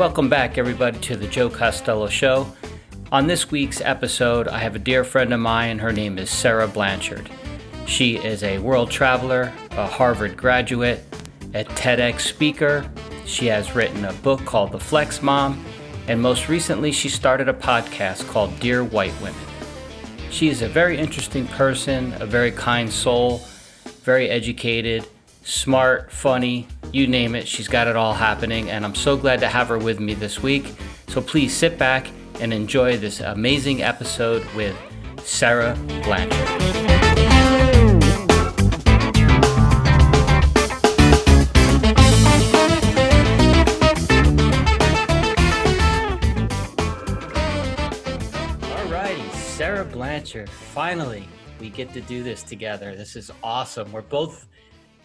Welcome back, everybody, to the Joe Costello Show. On this week's episode, I have a dear friend of mine. Her name is Sara Blanchard. She is a world traveler, a Harvard graduate, a TEDx speaker. She has written a book called The Flex Mom, and most recently, she started a podcast called Dear White Women. She is a very interesting person, a very kind soul, very educated, smart, funny, you name it, she's got it all happening, and I'm so glad to have her with me this week. So please sit back and enjoy this amazing episode with Sara Blanchard. Alrighty, Sara Blanchard, finally we get to do this together. This is awesome. We're both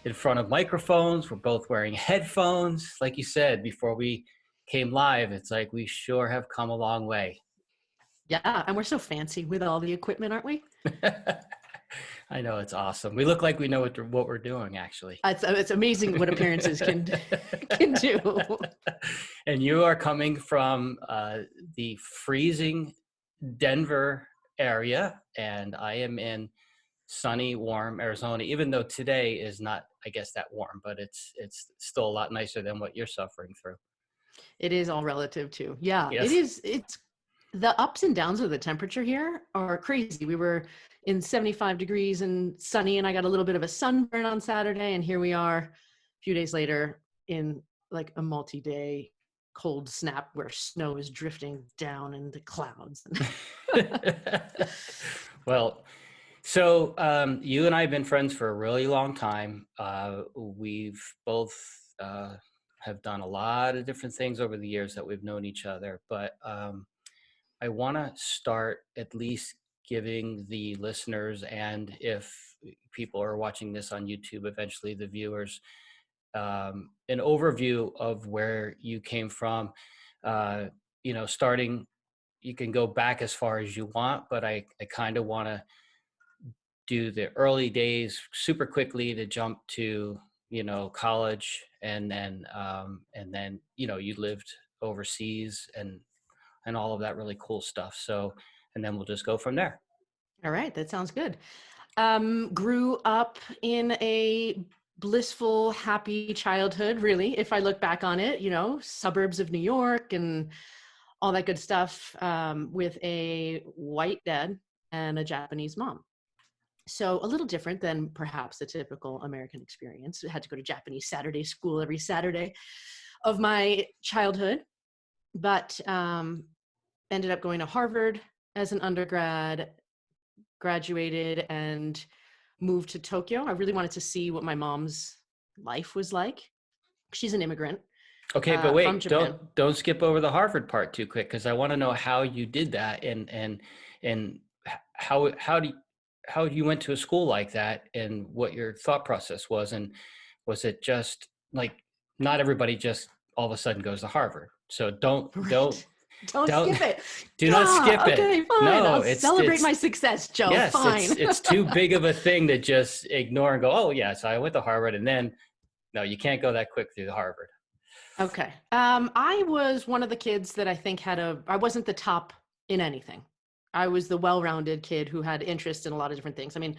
in front of microphones. We're both wearing headphones. Like you said, before we came live, it's like we sure have come a long way. Yeah, and we're so fancy with all the equipment, aren't we? I know, it's awesome. We look like we know what we're doing, actually. It's amazing what appearances can do. And you are coming from the freezing Denver area, and I am in sunny, warm Arizona, even though today is not, I guess, that warm, but it's still a lot nicer than what you're suffering through. It is all relative too. Yeah, yes. It is. It's the ups and downs of the temperature here are crazy. We were in 75 degrees and sunny, and I got a little bit of a sunburn on Saturday, and here we are a few days later in like a multi-day cold snap where snow is drifting down in the clouds. Well, so you and I have been friends for a really long time. We've both have done a lot of different things over the years that we've known each other. But I want to start at least giving the listeners, and if people are watching this on YouTube, eventually the viewers, an overview of where you came from. Starting, you can go back as far as you want, but I kind of want to do the early days super quickly to jump to, college, and then you lived overseas and all of that really cool stuff. So, and then we'll just go from there. All right. That sounds good. Grew up in a blissful, happy childhood, really, if I look back on it, suburbs of New York and all that good stuff, with a white dad and a Japanese mom. So a little different than perhaps the typical American experience. I had to go to Japanese Saturday school every Saturday of my childhood, but ended up going to Harvard as an undergrad, graduated, and moved to Tokyo. I really wanted to see what my mom's life was like. She's an immigrant. Okay, but wait, don't skip over the Harvard part too quick, because I want to know how you did that and how you went to a school like that and what your thought process was. And was it just like, not everybody just all of a sudden goes to Harvard. So don't skip it. Do not skip it. Okay, fine. No, I'll celebrate my success, Joe. Yes, fine. It's too big of a thing to just ignore and go, oh yeah, so I went to Harvard, and then no, you can't go that quick through Harvard. Okay. I was one of the kids that I think I wasn't the top in anything. I was the well-rounded kid who had interest in a lot of different things. I mean,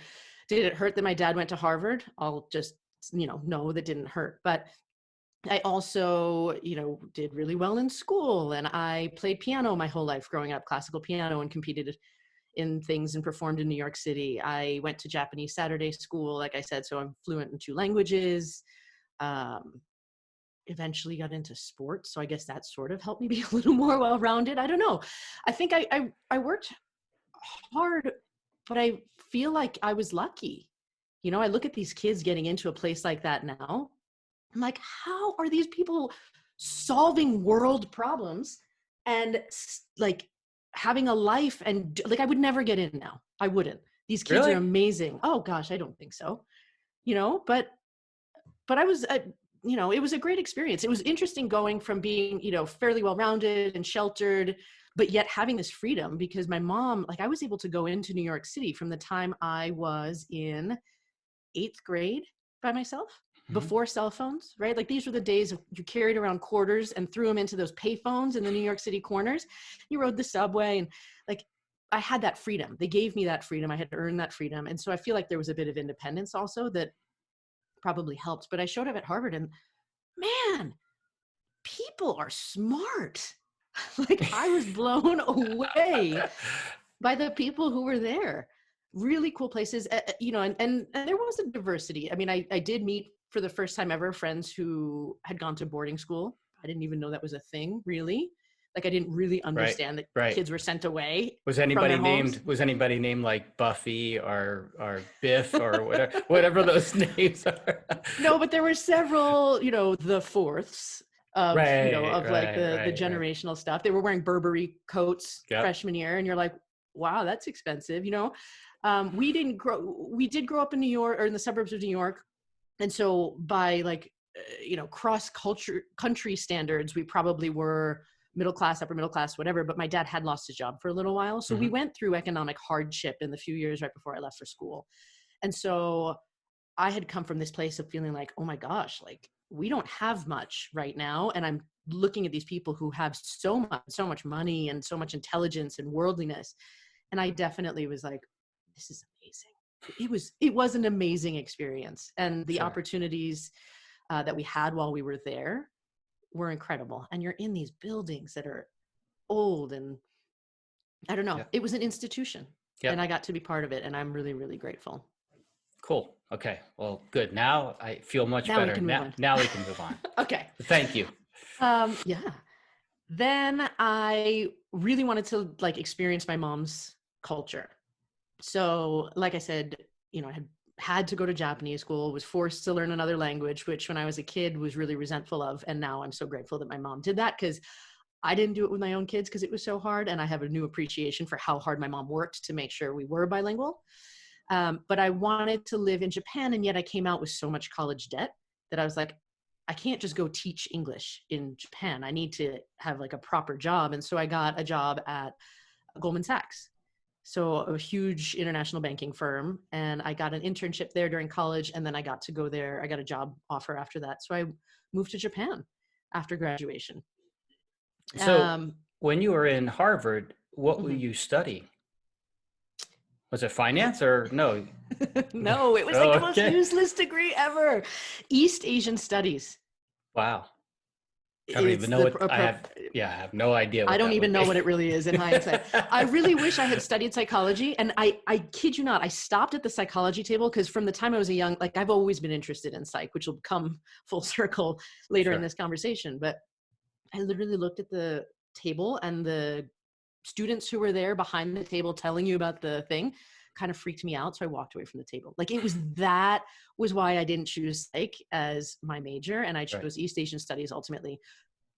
did it hurt that my dad went to Harvard? I'll just, no, that didn't hurt. But I also, did really well in school, and I played piano my whole life growing up, classical piano, and competed in things and performed in New York City. I went to Japanese Saturday school, like I said, so I'm fluent in 2 languages. Eventually got into sports, so I guess that sort of helped me be a little more well-rounded. I don't know. I think I worked hard, but I feel like I was lucky. I look at these kids getting into a place like that now. I'm like, how are these people solving world problems and like having a life? And like, I would never get in now. I wouldn't. These kids Really? are amazing. Oh gosh, I don't think so. But I was, it was a great experience. It was interesting going from being, fairly well-rounded and sheltered, but yet having this freedom, because my mom, like, I was able to go into New York City from the time I was in 8th grade by myself Mhm. before cell phones, right? Like these were the days of you carried around quarters and threw them into those pay phones in the New York City corners. You rode the subway and like I had that freedom. They gave me that freedom. I had earned that freedom. And so I feel like there was a bit of independence also that probably helped. But I showed up at Harvard and man, people are smart. Like I was blown away by the people who were there. Really cool places, you know, and there was a diversity. I mean, I did meet for the first time ever friends who had gone to boarding school. I didn't even know that was a thing, really. Like I didn't really Right, understand that right. kids were sent away Was from anybody their homes. named like Buffy or Biff or whatever those names are? No, but there were several, you know, the fourths of, you know, Right, of like right, the right, right. generational stuff. They were wearing Burberry coats Yep. freshman year, and you're like, wow, that's expensive, you know. We did grow up in New York or in the suburbs of New York, and so by like, you know, cross culture country standards, we probably were middle class, upper middle class, whatever. But my dad had lost his job for a little while, so we Hmm. went through economic hardship in the few years right before I left for school, and so I had come from this place of feeling like, oh my gosh, like we don't have much right now. And I'm looking at these people who have so much money and so much intelligence and worldliness. And I definitely was like, this is amazing. It was an amazing experience. And the Sure. opportunities that we had while we were there were incredible. And you're in these buildings that are old and I don't know, Yep. it was an institution and I Yep. got to be part of it. And I'm really, really grateful. Cool. Okay. Well, good. Now I feel much Now we better. can move Now, on. now we can move on. Okay. Thank you. Yeah. Then I really wanted to like experience my mom's culture. So, like I said, you know, I had to go to Japanese school, was forced to learn another language, which when I was a kid was really resentful of. And now I'm so grateful that my mom did that because I didn't do it with my own kids because it was so hard. And I have a new appreciation for how hard my mom worked to make sure we were bilingual. But I wanted to live in Japan. And yet I came out with so much college debt that I was like, I can't just go teach English in Japan. I need to have like a proper job. And so I got a job at Goldman Sachs. So a huge international banking firm. And I got an internship there during college. And then I got to go there. I got a job offer after that. So I moved to Japan after graduation. So, Um, when you were in Harvard, what were mhm. you studying? Was it finance or no? No, it was like Oh, the most okay. useless degree ever. East Asian Studies. Wow. I don't even It's know the what I have. Yeah, I have no idea I what don't that even would know be. what it really is in hindsight. I really wish I had studied psychology. And I kid you not, I stopped at the psychology table because from the time I was a young, like I've always been interested in psych, which will come full circle later in Sure. this conversation. But I literally looked at the table and the students who were there behind the table telling you about the thing kind of freaked me out. So I walked away from the table. Like that was why I didn't choose psych as my major. And I Right. chose East Asian studies ultimately,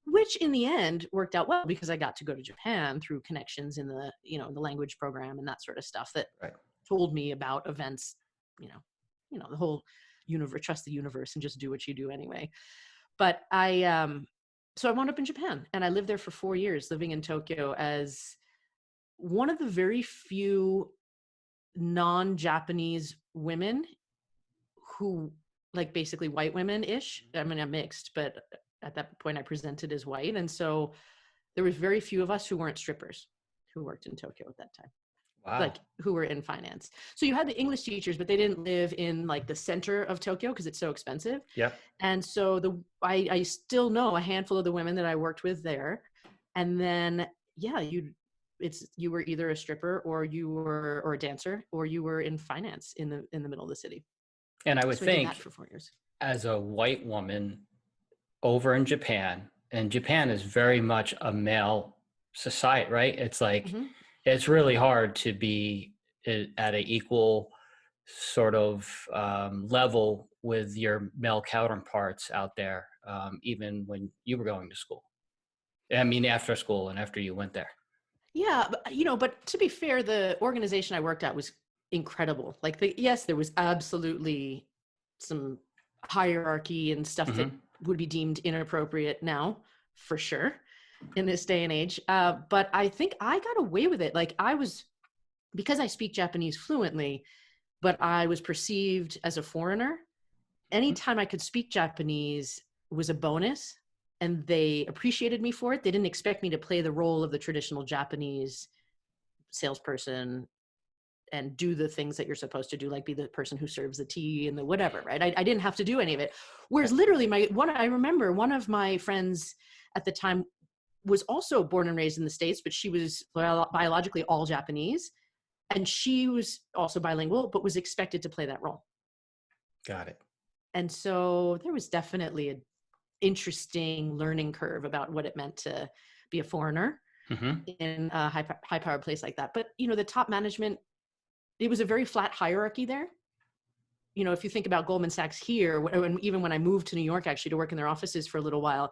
which in the end worked out well because I got to go to Japan through connections in the, you know, the language program and that sort of stuff that Right. told me about events, you know, the whole universe, trust the universe and just do what you do anyway. But so I wound up in Japan and I lived there for 4 years, living in Tokyo as one of the very few non-Japanese women who like basically white women ish. I mean, I'm mixed, but at that point I presented as white. And so there was very few of us who weren't strippers who worked in Tokyo at that time, Wow. like who were in finance. So you had the English teachers, but they didn't live in like the center of Tokyo because it's so expensive. Yep. And so I still know a handful of the women that I worked with there. And then, yeah, you were either a stripper or or a dancer, or you were in finance in the middle of the city. And I would So I did that think for 4 years. as a white woman over in Japan, and Japan is very much a male society, right? It's like, Hmm. it's really hard to be at an equal sort of level with your male counterparts out there, even when you were going to school. I mean, after school and after you went there. Yeah, but, you know, but to be fair, the organization I worked at was incredible. Like, yes, there was absolutely some hierarchy and stuff that Hmm. would be deemed inappropriate now, for sure, in this day and age. But I think I got away with it. Like, because I speak Japanese fluently, but I was perceived as a foreigner. anytime I could speak Japanese was a bonus, and they appreciated me for it. They didn't expect me to play the role of the traditional Japanese salesperson and do the things that you're supposed to do, like be the person who serves the tea and the whatever, right? I didn't have to do any of it. Whereas literally I remember one of my friends at the time was also born and raised in the States, but she was biologically all Japanese. And she was also bilingual, but was expected to play that role. Got it. And so there was definitely an interesting learning curve about what it meant to be a foreigner in a high-powered place like that. But, the top management, it was a very flat hierarchy there. If you think about Goldman Sachs here, and even when I moved to New York, actually, to work in their offices for a little while,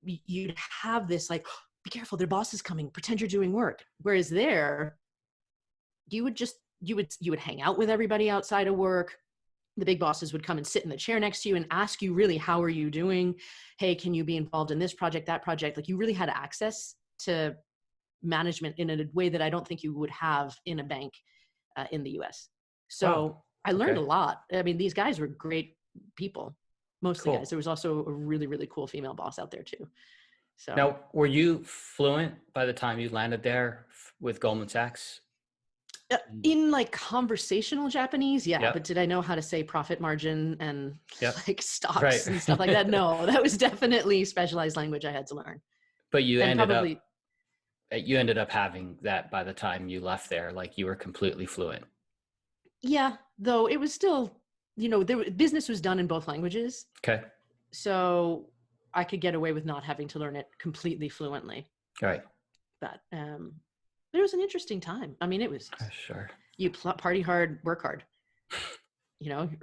you'd have this like, be careful, their boss is coming, pretend you're doing work. Whereas there, you would hang out with everybody outside of work. The big bosses would come and sit in the chair next to you and ask you really, how are you doing? Hey, can you be involved in this project, that project? Like, you really had access to management in a way that I don't think you would have in a bank in the US. So I learned a lot. I mean, these guys were great people, most of the guys. There was also a really, really cool female boss out there too. So now, were you fluent by the time you landed there with Goldman Sachs? In like conversational Japanese, yeah. Yep. But did I know how to say profit margin and like stocks Right. and stuff like that? No, that was definitely specialized language I had to learn. But you ended up having that by the time you left there, like you were completely fluent. Yeah, though it was still, business was done in both languages. Okay. So I could get away with not having to learn it completely fluently. Right. But it was an interesting time. I mean, it was sure. You party hard, work hard.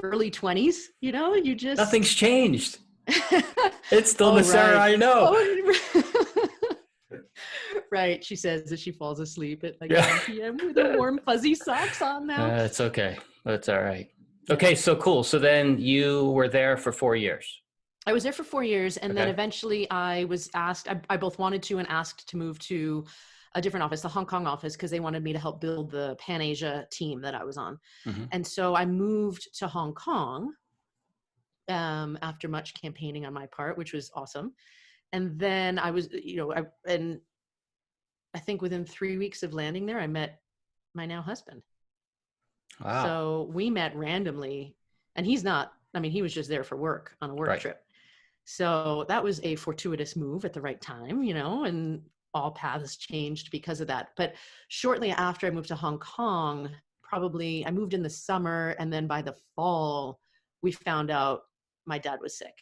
Early 20s. You just nothing's changed. It's still the Sara I know. Right. She says that she falls asleep at like 9 p.m. with her warm fuzzy socks on now. It's okay. That's all right. Yeah. Okay, so cool. So then you were there for 4 years. I was there for 4 years, and then eventually I was asked. I both wanted to and asked to move to a different office, the Hong Kong office, because they wanted me to help build the Pan Asia team that I was on. And so I moved to Hong Kong after much campaigning on my part, which was awesome. And then I was, and I think within 3 weeks of landing there, I met my now husband. Wow. So we met randomly, and he was just there for work on a work trip. So that was a fortuitous move at the right time, and all paths changed because of that. But shortly after I moved to Hong Kong, I moved in the summer, and then by the fall, we found out my dad was sick.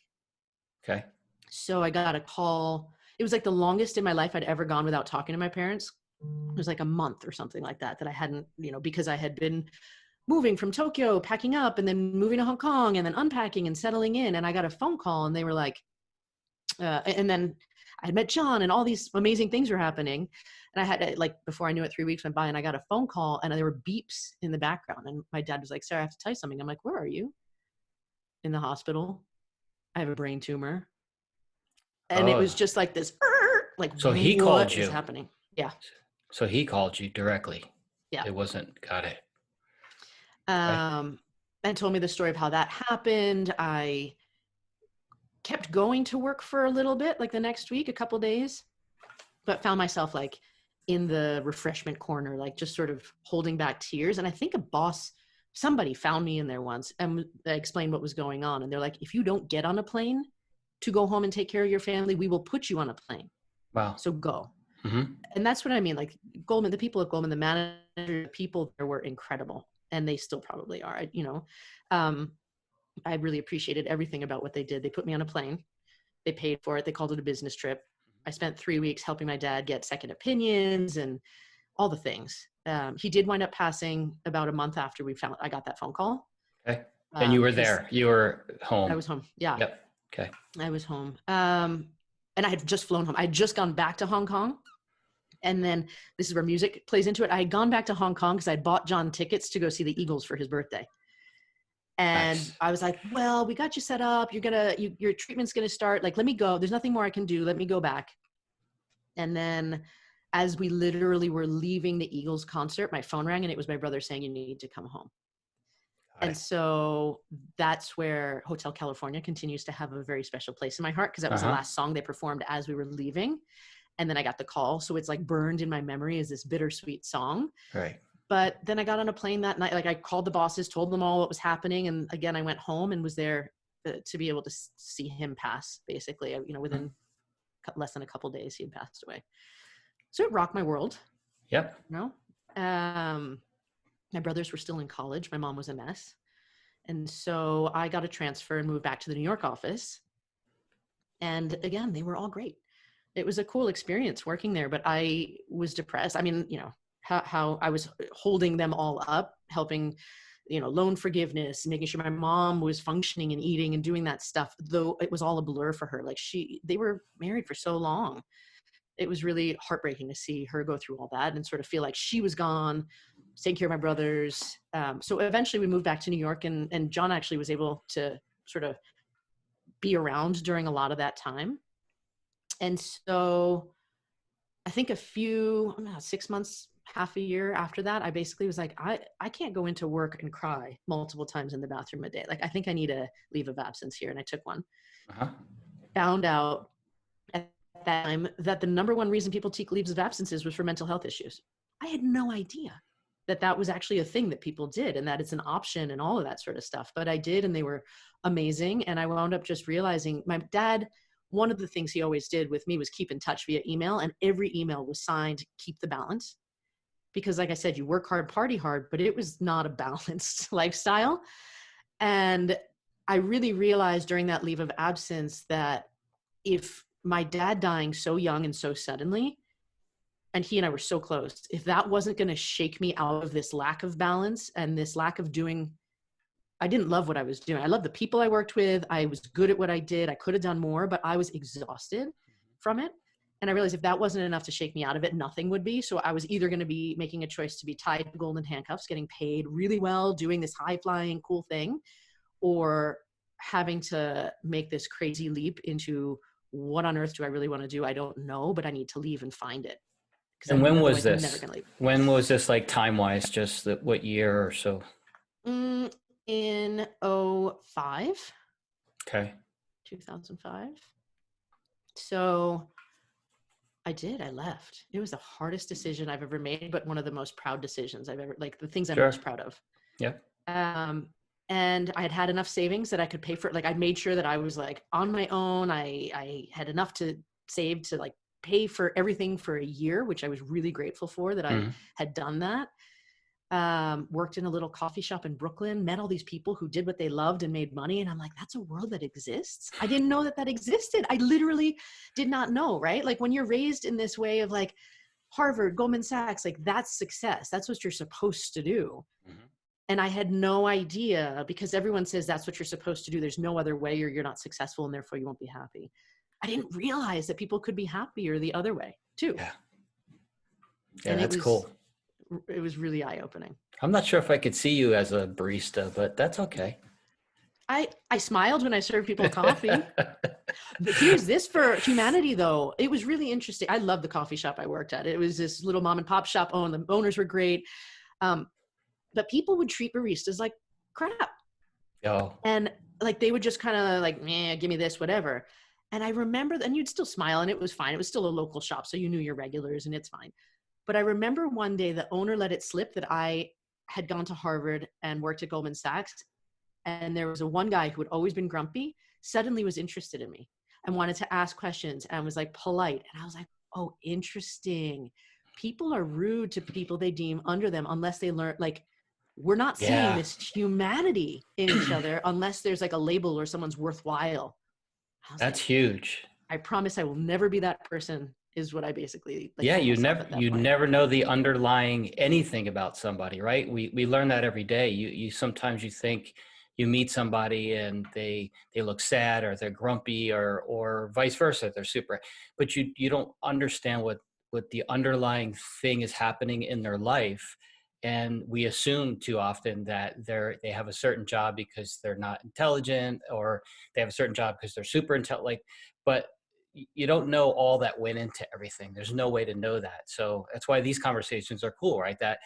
Okay. So I got a call. It was like the longest in my life I'd ever gone without talking to my parents. It was like a month or something like that I hadn't, because I had been moving from Tokyo, packing up, and then moving to Hong Kong, and then unpacking and settling in. And I got a phone call, and they were like, and then I had met John, and all these amazing things were happening. And I had, before I knew it, 3 weeks went by, and I got a phone call, and there were beeps in the background. And my dad was like, Sarah, I have to tell you something. I'm like, where are you? In the hospital. I have a brain tumor. And it was just like this, so he called you. What is happening? Yeah. So he called you directly. Yeah. It wasn't, got it. And told me the story of how that happened. I kept going to work for a little bit, like the next week, a couple days, but found myself like in the refreshment corner, like just sort of holding back tears. And I think somebody found me in there once, and I explained what was going on. And they're like, if you don't get on a plane to go home and take care of your family, we will put you on a plane. Wow. So go. And that's what I mean. Like Goldman, the people at Goldman, the manager, the people there were incredible, and they still probably are. I really appreciated everything about what they did. They put me on a plane. They paid for it. They called it a business trip. I spent 3 weeks helping my dad get second opinions and all the things. He did wind up passing about a month after I got that phone call. Okay. And you were there. You were home. I was home. Yeah. Yep. Okay. I was home. And I had just flown home. I had just gone back to Hong Kong. And then this is where music plays into it. I had gone back to Hong Kong because I bought John tickets to go see the Eagles for his birthday. And nice. I was like, well, we got you set up. Your treatment's going to start. Like, let me go. There's nothing more I can do. Let me go back. And then as we literally were leaving the Eagles concert, my phone rang, and it was my brother saying, you need to come home. And so that's where Hotel California continues to have a very special place in my heart, because that was the last song they performed as we were leaving. And then I got the call. So it's like burned in my memory as this bittersweet song. Right. But then I got on a plane that night. Like, I called the bosses, told them all what was happening. And again, I went home and was there to be able to see him pass, basically, within less than a couple of days, he had passed away. So it rocked my world. Yep. My brothers were still in college. My mom was a mess. And so I got a transfer and moved back to the New York office. And again, they were all great. It was a cool experience working there, but I was depressed. I mean, how I was holding them all up, helping, loan forgiveness, making sure my mom was functioning and eating and doing that stuff, though it was all a blur for her. Like, they were married for so long. It was really heartbreaking to see her go through all that and sort of feel like she was gone, taking care of my brothers. So eventually we moved back to New York, and John actually was able to sort of be around during a lot of that time. And so I think 6 months, half a year after that, I basically was like, I can't go into work and cry multiple times in the bathroom a day. Like, I think I need a leave of absence here. And I took one. Found out at that time that the number one reason people take leaves of absences was for mental health issues. I had no idea that was actually a thing that people did, and that it's an option and all of that sort of stuff. But I did, and they were amazing. And I wound up just realizing my dad, one of the things he always did with me was keep in touch via email, and every email was signed, "Keep the balance." Because like I said, you work hard, party hard, but it was not a balanced lifestyle. And I really realized during that leave of absence that if my dad dying so young and so suddenly, and he and I were so close, if that wasn't going to shake me out of this lack of balance and this lack of doing, I didn't love what I was doing. I loved the people I worked with. I was good at what I did. I could have done more, but I was exhausted from it. And I realized if that wasn't enough to shake me out of it, nothing would be. So I was either going to be making a choice to be tied to golden handcuffs, getting paid really well, doing this high flying cool thing, or having to make this crazy leap into what on earth do I really want to do? I don't know, but I need to leave and find it. And when was this? When was this, like, time-wise, just what year or so? In 2005. Okay. 2005. So I left. It was the hardest decision I've ever made, but one of the most proud decisions I've ever, like, the things I'm most proud of. Yep. And I had enough savings that I could pay for it. Like, I made sure that I was like on my own. I had enough to save to like pay for everything for a year, which I was really grateful for that I had done that. Worked in a little coffee shop in Brooklyn, met all these people who did what they loved and made money. And I'm like, that's a world that exists. I didn't know that existed. I literally did not know, right? Like, when you're raised in this way of like Harvard, Goldman Sachs, like, that's success. That's what you're supposed to do. And I had no idea, because everyone says that's what you're supposed to do. There's no other way, or you're not successful and therefore you won't be happy. I didn't realize that people could be happier the other way too. Yeah, and that's cool. It was really eye-opening. I'm not sure if I could see you as a barista, but that's okay. I smiled when I served people coffee. Here's this for humanity, though. It was really interesting. I loved the coffee shop I worked at. It was this little mom and pop shop. The owners were great. But people would treat baristas like crap. Oh. And like, they would just kind of like, give me this, whatever. And I remember, and you'd still smile, and it was fine. It was still a local shop, so you knew your regulars, and it's fine. But I remember one day the owner let it slip that I had gone to Harvard and worked at Goldman Sachs. And there was one guy who had always been grumpy, suddenly was interested in me and wanted to ask questions and was like polite. And I was like, oh, interesting. People are rude to people they deem under them unless they learn, like, we're not seeing this humanity in each other unless there's like a label or someone's worthwhile. That's huge. I promise I will never be that person, is what I basically like. Yeah, you never know the underlying anything about somebody, right? We learn that every day. You sometimes you think you meet somebody and they look sad, or they're grumpy, or vice versa, they're super, but you don't understand what the underlying thing is happening in their life. And we assume too often that they have a certain job because they're not intelligent, or they have a certain job because they're super intelligent. But you don't know all that went into everything. There's no way to know that. So that's why these conversations are cool, right? That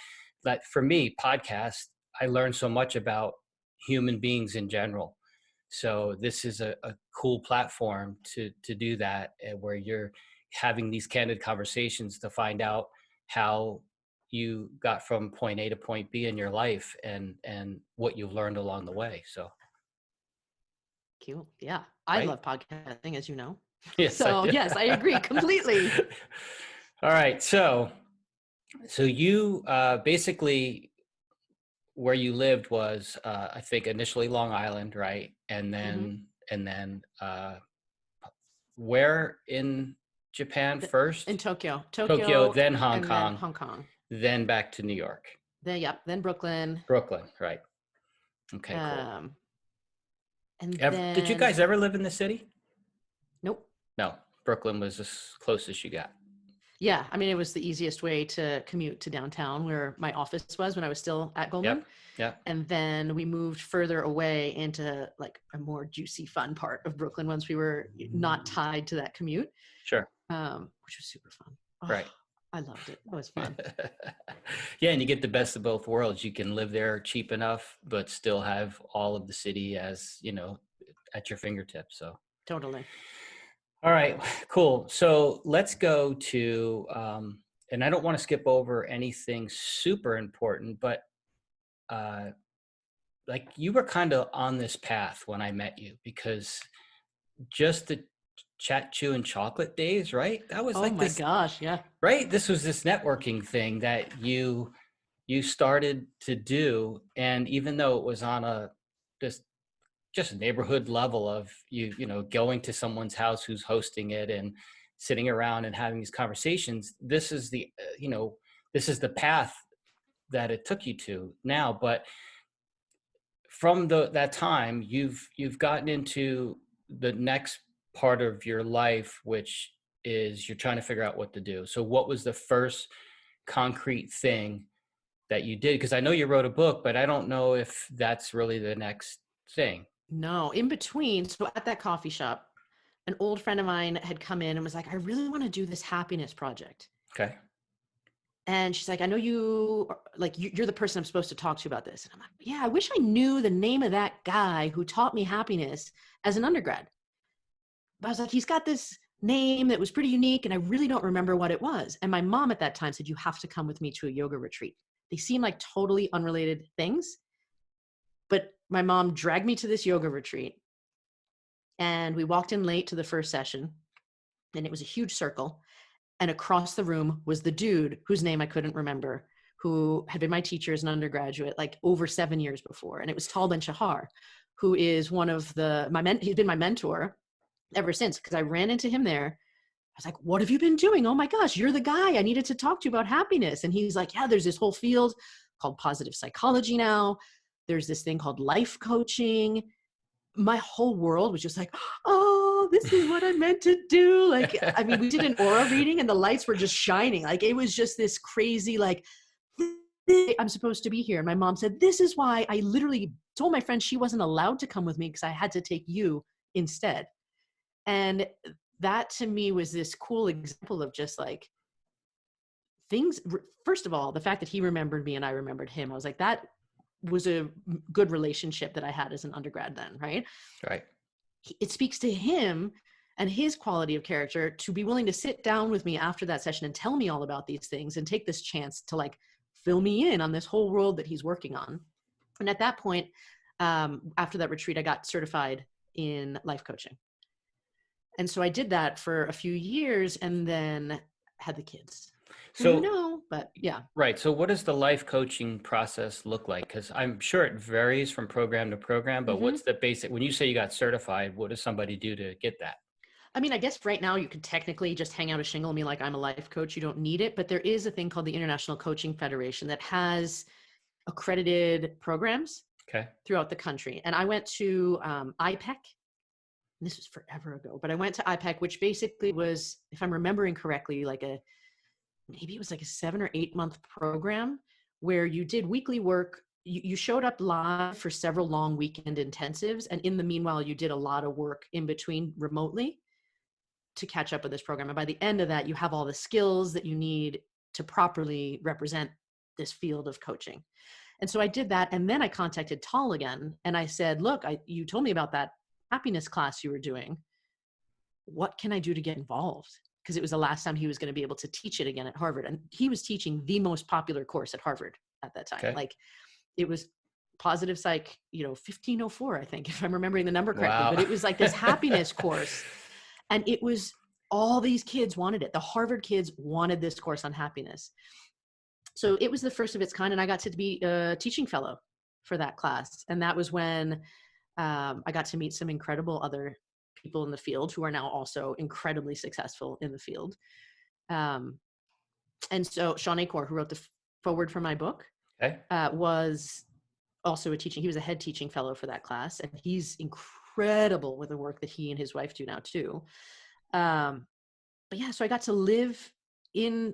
for me, podcast, I learned so much about human beings in general. So this is a cool platform to do that, where you're having these candid conversations to find out how you got from point A to point B in your life, and what you've learned along the way. So, Cute. Yeah. I right? love podcasting, as you know. Yes, I So do. yes, I agree completely. All right. So you basically, where you lived was, I think, initially Long Island, right? And Hmm. then where in Japan In first? Tokyo, Tokyo, then Hong and then Kong, Hong Kong. then back to New York. Then Brooklyn. Brooklyn, right. Okay, cool. Um, and Did you then guys ever live in the city? nope. No, Brooklyn was as close as you got. Yeah, I mean, it was the easiest way to commute to downtown where my office was when I was still at Goldman. Yep, yep. And then we moved further away into like a more juicy, fun part of Brooklyn once we were not tied to that commute, Sure. which was super fun. Oh, Right. I loved it. It was fun. Yeah, and you get the best of both worlds. You can live there cheap enough, but still have all of the city as, at your fingertips. So, Totally. all right, cool. So let's go to, and I don't want to skip over anything super important, but like, you were kind of on this path when I met you, because just the chat, chew, and chocolate days, right? That was Oh like my this, gosh. Yeah. right? This was this networking thing that you started to do, and even though it was on a just neighborhood level of going to someone's house who's hosting it and sitting around and having these conversations, this is this is the path that it took you to now. But from that time, you've gotten into the next part of your life, which is you're trying to figure out what to do. So what was the first concrete thing that you did? Because I know you wrote a book, but I don't know if that's really the next thing. No, in between. So at that coffee shop, an old friend of mine had come in and was like, I really want to do this happiness project. Okay. And she's like, I know you're the person I'm supposed to talk to about this. And I'm like, yeah, I wish I knew the name of that guy who taught me happiness as an undergrad. But I was like, he's got this name that was pretty unique, and I really don't remember what it was. And my mom at that time said, you have to come with me to a yoga retreat. They seem like totally unrelated things. But my mom dragged me to this yoga retreat, and we walked in late to the first session, and it was a huge circle. And across the room was the dude whose name I couldn't remember, who had been my teacher as an undergraduate, like over 7 years before. And it was Tal Ben-Shahar, who is one of he's been my mentor ever since, because I ran into him there. I was like, what have you been doing? Oh my gosh, you're the guy I needed to talk to about happiness. And he's like, yeah, there's this whole field called positive psychology now. There's this thing called life coaching. My whole world was just like, oh, this is what I meant to do. Like, I mean, we did an aura reading and the lights were just shining. Like, it was just this crazy, like, I'm supposed to be here. And my mom said, this is why I literally told my friend she wasn't allowed to come with me, because I had to take you instead. And that to me was this cool example of just like things. First of all, the fact that he remembered me and I remembered him, I was like, that was a good relationship that I had as an undergrad then, right? Right. It speaks to him and his quality of character to be willing to sit down with me after that session and tell me all about these things and take this chance to like fill me in on this whole world that he's working on. And at that point, after that retreat, I got certified in life coaching. And so I did that for a few years and then had the kids. So, But yeah. right. So what does the life coaching process look like? Because I'm sure it varies from program to program, but what's the basic, when you say you got certified, what does somebody do to get that? I mean, I guess right now you could technically just hang out a shingle and be like, I'm a life coach. You don't need it. But there is a thing called the International Coaching Federation that has accredited programs throughout the country. And I went to IPEC. This was forever ago, but I went to IPEC, which basically was, if I'm remembering correctly, maybe it was like a 7 or 8 month program where you did weekly work. You showed up live for several long weekend intensives. And in the meanwhile, you did a lot of work in between remotely to catch up with this program. And by the end of that, you have all the skills that you need to properly represent this field of coaching. And so I did that. And then I contacted Tal again and I said, look, you told me about that happiness class you were doing. What can I do to get involved? Because it was the last time he was going to be able to teach it again at Harvard. And he was teaching the most popular course at Harvard at that time. Okay. Like it was positive psych, 1504, I think, if I'm remembering the number correctly. Wow. But it was like this happiness course. And it was, all these kids wanted it. The Harvard kids wanted this course on happiness. So it was the first of its kind. And I got to be a teaching fellow for that class. And that was when I got to meet some incredible other people in the field who are now also incredibly successful in the field. And so Sean Acor, who wrote the foreword for my book, Okay. was also he was a head teaching fellow for that class. And he's incredible with the work that he and his wife do now too. But yeah, so I got to live in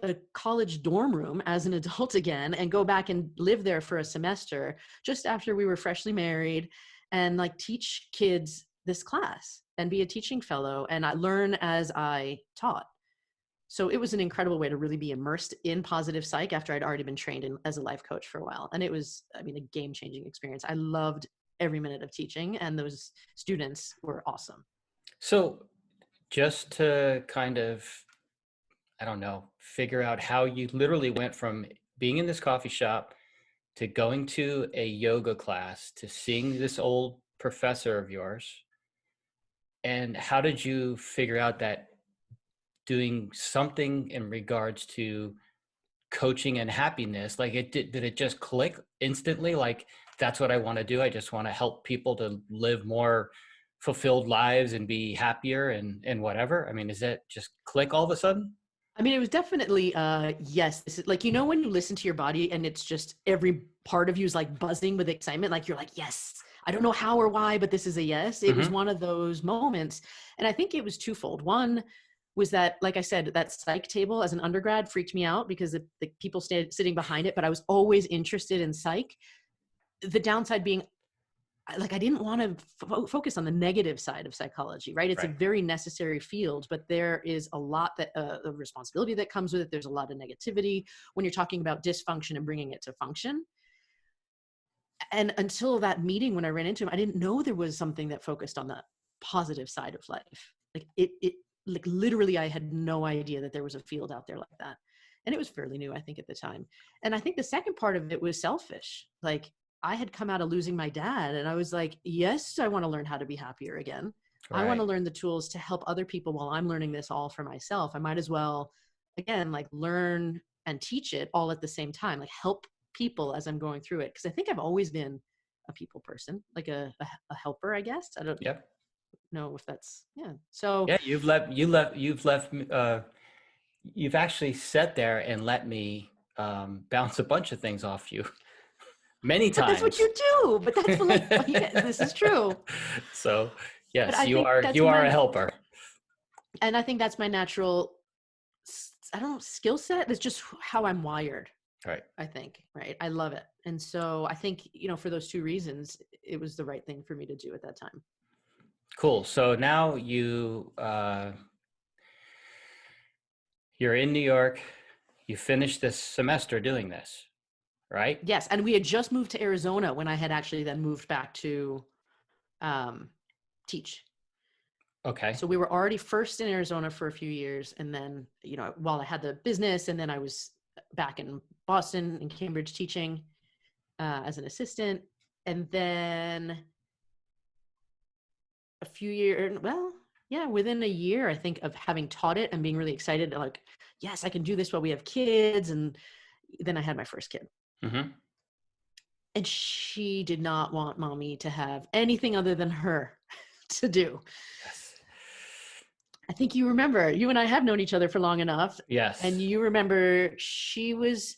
a college dorm room as an adult again and go back and live there for a semester just after we were freshly married and like teach kids this class and be a teaching fellow. And I learn as I taught. So it was an incredible way to really be immersed in positive psych after I'd already been trained as a life coach for a while. And it was, a game-changing experience. I loved every minute of teaching and those students were awesome. So just to kind of, figure out how you literally went from being in this coffee shop to going to a yoga class to seeing this old professor of yours. And how did you figure out that doing something in regards to coaching and happiness, like did it just click instantly? Like, that's what I want to do. I just want to help people to live more fulfilled lives and be happier and whatever. Is that just click all of a sudden? It was definitely, yes. This is like, when you listen to your body and it's just every part of you is like buzzing with excitement. Like you're like, yes, I don't know how or why, but this is a yes. It was one of those moments. And I think it was twofold. One was that, like I said, that psych table as an undergrad freaked me out because the people stayed sitting behind it, but I was always interested in psych. The downside being, like, I didn't want to focus on the negative side of psychology, right? It's a very necessary field, but there is a lot that the responsibility that comes with it. There's a lot of negativity when you're talking about dysfunction and bringing it to function. And until that meeting, when I ran into him, I didn't know there was something that focused on the positive side of life. Like literally, I had no idea that there was a field out there like that. And it was fairly new, I think, at the time. And I think the second part of it was selfish. Like, I had come out of losing my dad and I was like, yes, I want to learn how to be happier again. Right. I want to learn the tools to help other people while I'm learning this all for myself. I might as well, again, like learn and teach it all at the same time, like help people as I'm going through it. Cause I think I've always been a people person, like a helper, I guess. I don't know if that's, So yeah, you've actually sat there and let me bounce a bunch of things off you. Many times. But that's what you do. But that's what, this is true. So yes, you are a helper. And I think that's my natural, skill set. It's just how I'm wired. Right. I think, right. I love it. And so I think, for those two reasons, it was the right thing for me to do at that time. Cool. So now you're in New York, you finished this semester doing this. Right? Yes. And we had just moved to Arizona when I had actually then moved back to teach. Okay. So we were already first in Arizona for a few years. And then, while I had the business, and then I was back in Boston and Cambridge teaching as an assistant. And then within a year, I think, of having taught it and being really excited, like, yes, I can do this while we have kids. And then I had my first kid. Mm-hmm. And she did not want mommy to have anything other than her to do. Yes. I think you remember, you and I have known each other for long enough. Yes. And you remember she was.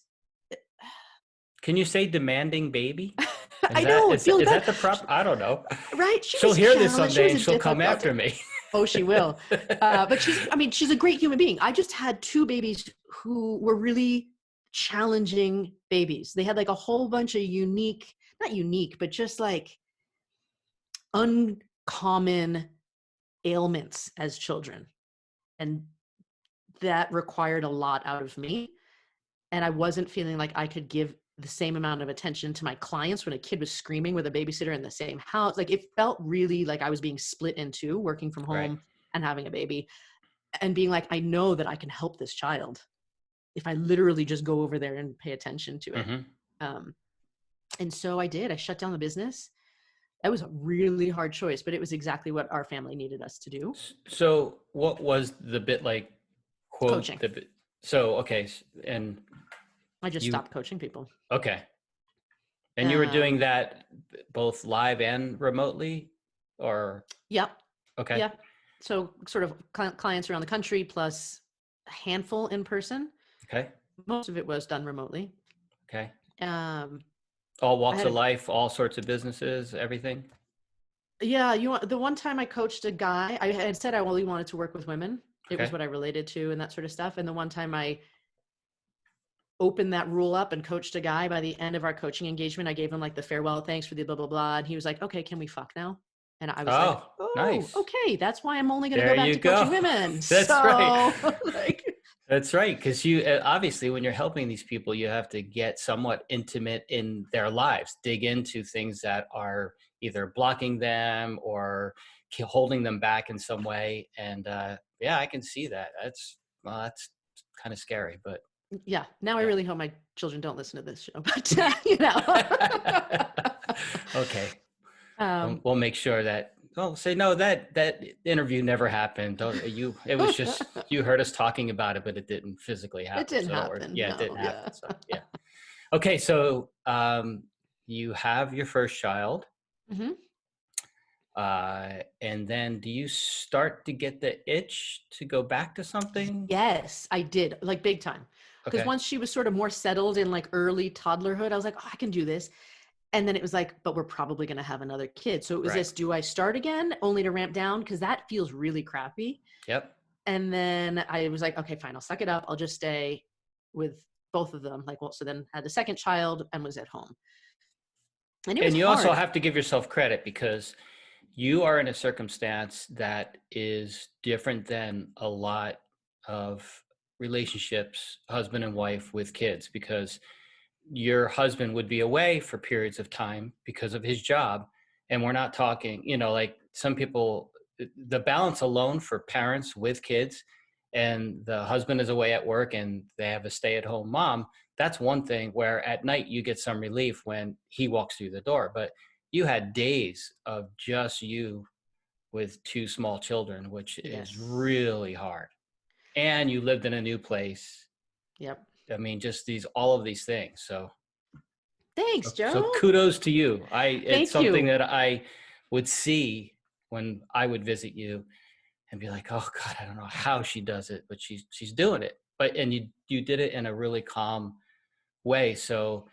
Can you say demanding baby? I know. Is that the prop? I don't know. Right. She'll hear this someday and she'll come after me. Oh, she will. But she's a great human being. I just had two babies who were really challenging babies. They had like a whole bunch of not unique, but just like uncommon ailments as children. And that required a lot out of me. And I wasn't feeling like I could give the same amount of attention to my clients when a kid was screaming with a babysitter in the same house. Like it felt really like I was being split in two, working from Right. home and having a baby, and being like, I know that I can help this child if I literally just go over there and pay attention to it. Um, and so I did. I shut down the business. That was a really hard choice, but it was exactly what our family needed us to do. So what was the bit like, quote, Coaching. the bit? So, okay. And I just you, stopped coaching people. okay. And you were doing that both live and remotely, or? Yep. Okay. Yep. So sort of clients around the country plus a handful in person. Okay. Most of it was done remotely. Okay. Um, All walks of life, all sorts of businesses, everything. Yeah, the one time I coached a guy, I had said I only wanted to work with women. It was what I related to and that sort of stuff. And the one time I opened that rule up and coached a guy, by the end of our coaching engagement, I gave him like the farewell, thanks for the blah, blah, blah. And he was like, okay, can we fuck now? And I was like, oh, nice. Okay. That's why I'm only going to go back to coaching women. That's right. Like, that's right. Because you obviously, when you're helping these people, you have to get somewhat intimate in their lives, dig into things that are either blocking them or holding them back in some way. And yeah, I can see that. That's kind of scary, but yeah. Now I really hope my children don't listen to this show, but you know. Okay. We'll make sure that. Oh, say no. That interview never happened. It was just you heard us talking about it, but it didn't physically happen. It didn't happen. Yeah, it didn't happen. So yeah. Okay, so you have your first child, and then do you start to get the itch to go back to something? Yes, I did, like big time. Because once she was sort of more settled in like early toddlerhood, I was like, oh, I can do this. And then it was like, but we're probably going to have another kid. So it was this, do I start again only to ramp down? Because that feels really crappy. Yep. And then I was like, okay, fine, I'll suck it up. I'll just stay with both of them. Like, well, so then had the second child and was at home. And it was you hard. Also have to give yourself credit because you are in a circumstance that is different than a lot of relationships, husband and wife with kids, because your husband would be away for periods of time because of his job. And we're not talking, like some people, the balance alone for parents with kids, and the husband is away at work and they have a stay-at-home mom, that's one thing where at night you get some relief when he walks through the door. But you had days of just you with two small children, which is really hard. And you lived in a new place. Yep. I mean, just all of these things. So thanks, Joe. So kudos to you. It's something you. that I would see when I would visit you and be like, oh God, I don't know how she does it, but she's doing it. And you did it in a really calm way. So,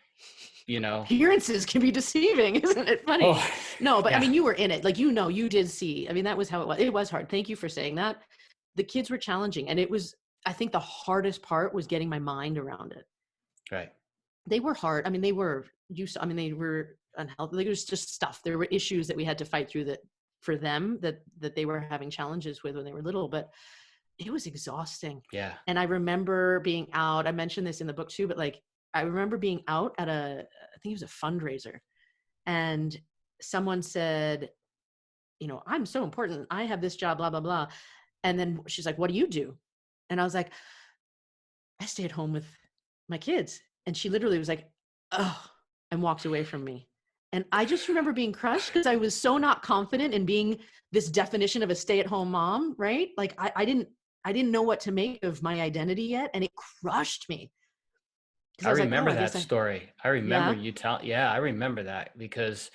appearances can be deceiving, isn't it funny? Oh, no, but yeah. I mean, you were in it, like, you did see, I mean, that was how it was. It was hard. Thank you for saying that. The kids were challenging, and it was, I think the hardest part was getting my mind around it. Right. They were hard. I mean, they were they were unhealthy. Like, it was just stuff. There were issues that we had to fight through that for them that they were having challenges with when they were little, but it was exhausting. Yeah. And I remember being out, I mentioned this in the book too, but like, I remember being out at I think it was a fundraiser, and someone said, I'm so important. I have this job, blah, blah, blah. And then she's like, what do you do? And I was like, I stay at home with my kids. And she literally was like, oh, and walked away from me. And I just remember being crushed because I was so not confident in being this definition of a stay-at-home mom, right? Like I didn't know what to make of my identity yet. And it crushed me. I remember that story. I remember you I remember that because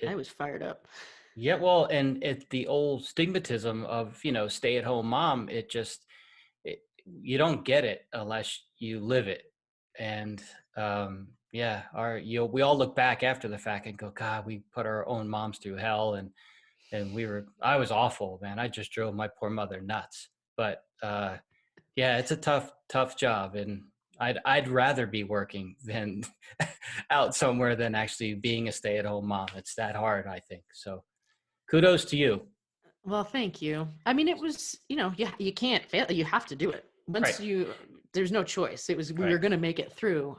I was fired up. Yeah, well, and the old stigmatism of, stay-at-home mom, you don't get it unless you live it. And we all look back after the fact and go, God, we put our own moms through hell, and I was awful, man. I just drove my poor mother nuts. But it's a tough job, and I'd rather be working than out somewhere than actually being a stay-at-home mom. It's that hard, I think. So kudos to you. Well, thank you. I mean, it was, you can't fail. You have to do it. Once there's no choice. It was, we were going to make it through.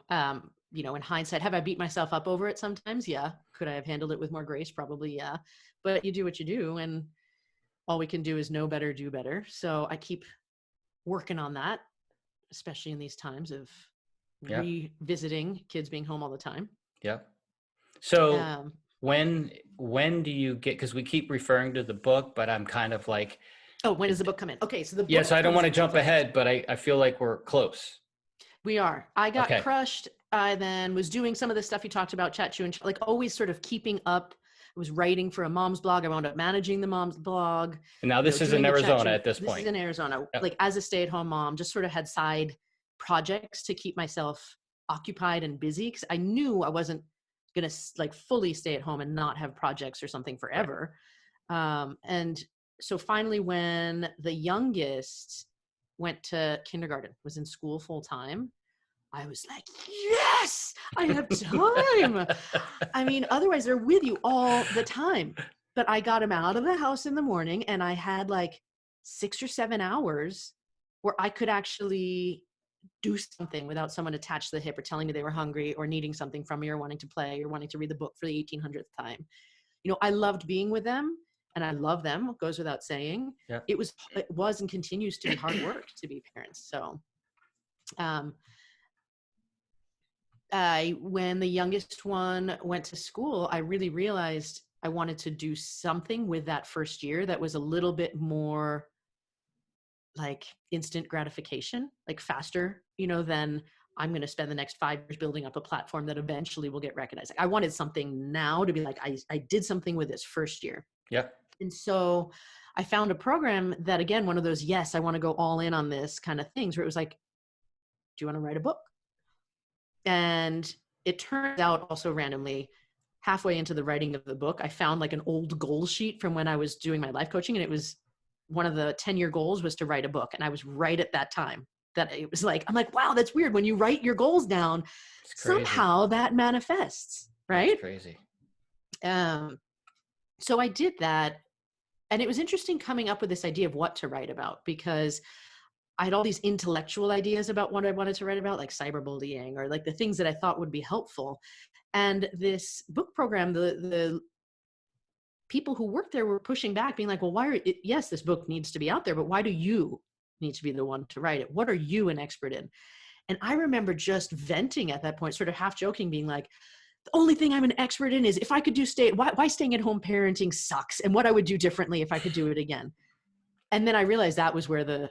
in hindsight, have I beat myself up over it sometimes? Yeah. Could I have handled it with more grace? Probably, yeah. But you do what you do, and all we can do is know better, do better. So I keep working on that, especially in these times of Yeah. revisiting kids being home all the time. Yeah. So Um, when do you get, because we keep referring to the book, but I'm kind of like, when does the book come in? Okay, so the book. yes, I don't want to jump ahead, but I feel like we're close. We are. I got Okay. crushed. I then was doing some of the stuff you talked about, chat and like always sort of keeping up. I was writing for a mom's blog. I wound up managing the mom's blog. And now this is in Arizona at this point. This is in Arizona. Yep. Like as a stay-at-home mom, just sort of had side projects to keep myself occupied and busy, because I knew I wasn't going to like fully stay at home and not have projects or something forever. Right. And so finally, when the youngest went to kindergarten, was in school full time, I was like, yes, I have time. I mean, otherwise they're with you all the time. But I got him out of the house in the morning, and I had like 6 or 7 hours where I could actually do something without someone attached to the hip or telling me they were hungry or needing something from me or wanting to play or wanting to read the book for the 1800th time. I loved being with them, and I love them. It goes without saying. Yeah. It was and continues to be hard work to be parents. So, when the youngest one went to school, I really realized I wanted to do something with that first year that was a little bit more like instant gratification, like faster, than I'm going to spend the next 5 years building up a platform that eventually will get recognized. Like, I wanted something now to be like, I did something with this first year. Yeah. And so I found a program that, again, one of those, yes, I want to go all in on this kind of things, where it was like, do you want to write a book? And it turns out also randomly, halfway into the writing of the book, I found like an old goal sheet from when I was doing my life coaching. And it was one of the 10-year goals was to write a book. And I was right at that time that it was like, I'm like, wow, that's weird. When you write your goals down, somehow that manifests, right? That's crazy. So I did that. And it was interesting coming up with this idea of what to write about, because I had all these intellectual ideas about what I wanted to write about, like cyberbullying or like the things that I thought would be helpful. And this book program, the people who worked there were pushing back, being like, well, yes, this book needs to be out there, but why do you need to be the one to write it? What are you an expert in? And I remember just venting at that point, sort of half joking, being like, the only thing I'm an expert in is if I could do why staying at home parenting sucks, and what I would do differently if I could do it again. And then I realized that was where the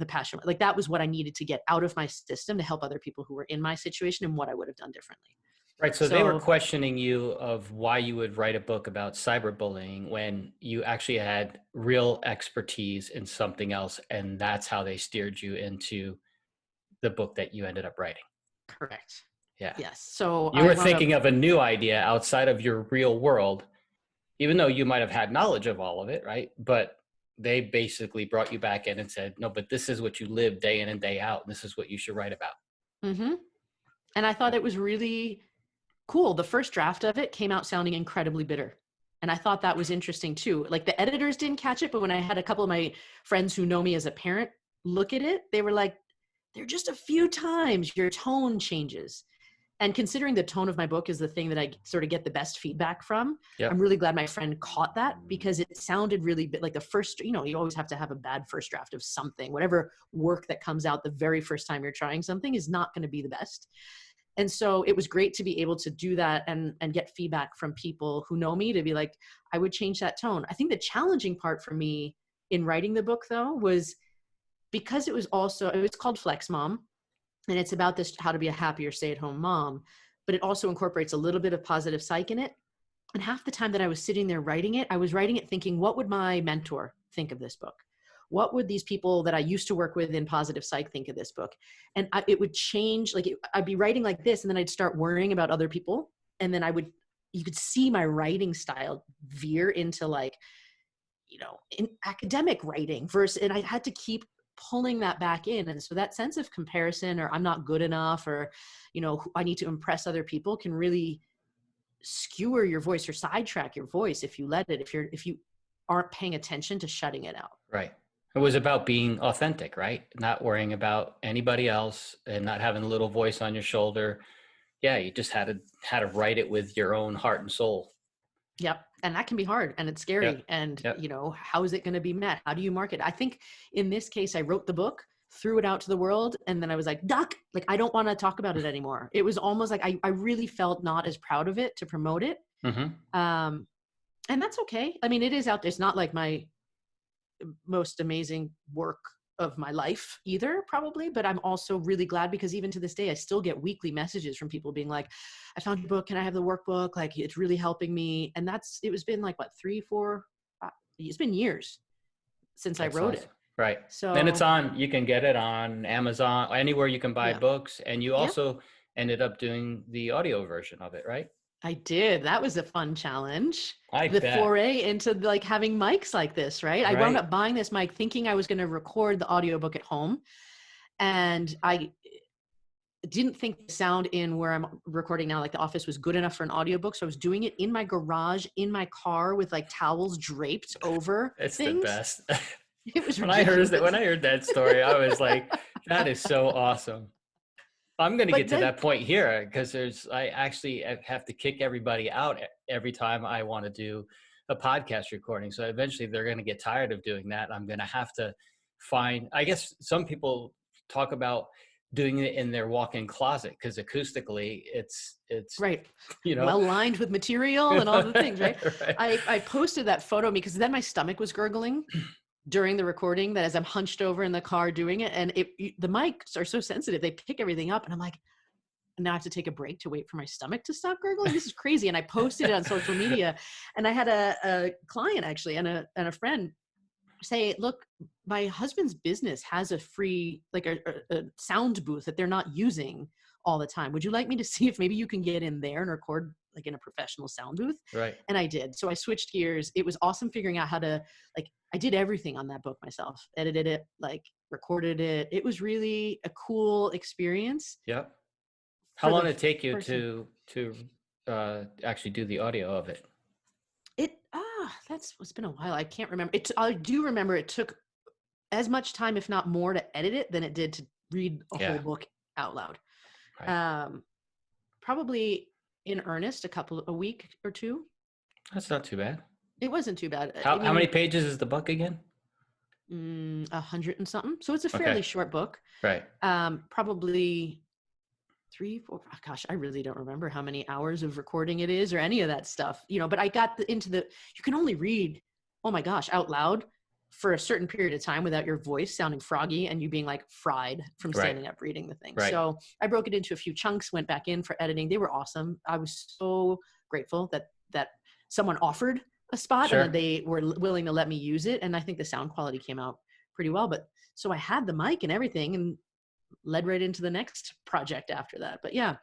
passion, like that was what I needed to get out of my system to help other people who were in my situation and what I would have done differently. Right. So they were questioning you of why you would write a book about cyberbullying when you actually had real expertise in something else. And that's how they steered you into the book that you ended up writing. Correct. Yeah. Yes. So you were thinking of a new idea outside of your real world, even though you might have had knowledge of all of it, right? But they basically brought you back in and said, no, but this is what you live day in and day out. And this is what you should write about. Mm-hmm. And I thought it was really cool. The first draft of it came out sounding incredibly bitter. And I thought that was interesting too. Like the editors didn't catch it, but when I had a couple of my friends who know me as a parent look at it, they were like, there are just a few times your tone changes. And considering the tone of my book is the thing that I sort of get the best feedback from, yep. I'm really glad my friend caught that, because it sounded really like the first, you always have to have a bad first draft of something. Whatever work that comes out the very first time you're trying something is not going to be the best. And so it was great to be able to do that and get feedback from people who know me to be like, I would change that tone. I think the challenging part for me in writing the book though, was because it was called Flex Mom. And it's about this, how to be a happier stay-at-home mom, but it also incorporates a little bit of positive psych in it. And half the time that I was sitting there writing it, I was writing it thinking, what would my mentor think of this book? What would these people that I used to work with in positive psych think of this book? And it would change, I'd be writing like this, and then I'd start worrying about other people. And then you could see my writing style veer into in academic writing and I had to keep pulling that back in. And so that sense of comparison, or I'm not good enough, or, I need to impress other people, can really skewer your voice or sidetrack your voice if you let it, if you aren't paying attention to shutting it out. Right. It was about being authentic, right? Not worrying about anybody else and not having a little voice on your shoulder, Yeah, you just had to write it with your own heart and soul. Yep. And that can be hard and it's scary. Yep. And, Yep. how is it going to be met? How do you market? I think in this case, I wrote the book, threw it out to the world, and then I was like, duck, like, I don't want to talk about it anymore. It was almost like I really felt not as proud of it to promote it. Mm-hmm. And that's okay. I mean, it is out there. It's not like my most amazing work of my life either, probably, but I'm also really glad because even to this day, I still get weekly messages from people being like, I found your book. Can I have the workbook? Like, it's really helping me. And it was been like, what, 3, 4, it's been years since I That's wrote awesome. it. Right. And So you can get it on Amazon, anywhere you can buy yeah, books. And you yeah, also ended up doing the audio version of it, right? I did. That was a fun challenge. I The bet. foray into like having mics like this, right? I wound Right. up buying this mic thinking I was going to record the audiobook at home. And I didn't think the sound in where I'm recording now, like the office, was good enough for an audiobook. So I was doing it in my garage, in my car with like towels draped over It's the things. best. It was When ridiculous. I heard that story, I was like, that is so awesome. I'm going to get But to then, that point here because I actually have to kick everybody out every time I want to do a podcast recording. So eventually they're going to get tired of doing that. I'm going to have to find, I guess some people talk about doing it in their walk-in closet because acoustically it's, right, you know, well lined with material and all the things, right? right. I posted that photo because then my stomach was gurgling during the recording, that as I'm hunched over in the car doing it, and the mics are so sensitive, they pick everything up, and I'm like, now I have to take a break to wait for my stomach to stop gurgling. This is crazy. And I posted it on social media, and I had a client actually and a friend say, look, my husband's business has a free, like a sound booth that they're not using all the time. Would you like me to see if maybe you can get in there and record like in a professional sound booth? Right. And I did. So I switched gears. It was awesome figuring out how to, like, I did everything on that book myself, edited it, like recorded it. It was really a cool experience Yep. How for long the did it take you first time. to actually do the audio of it? It's been a while. I can't remember. I do remember it took as much time, if not more, to edit it than it did to read a whole Yeah. book out loud. Right. Probably in earnest, a week or two. That's not too bad. It wasn't too bad. I How many mean, pages is the book again? 100 and something. So it's a Okay. fairly short book. Right. Probably 3, 4. Gosh, I really don't remember how many hours of recording it is or any of that stuff. But I got into you can only read, oh my gosh, out loud for a certain period of time without your voice sounding froggy and you being like fried from Right. standing up reading the thing. Right. So I broke it into a few chunks, went back in for editing. They were awesome. I was so grateful that someone offered a spot and Sure. that they were willing to let me use it. And I think the sound quality came out pretty well. But so I had the mic and everything and led right into the next project after that. But yeah.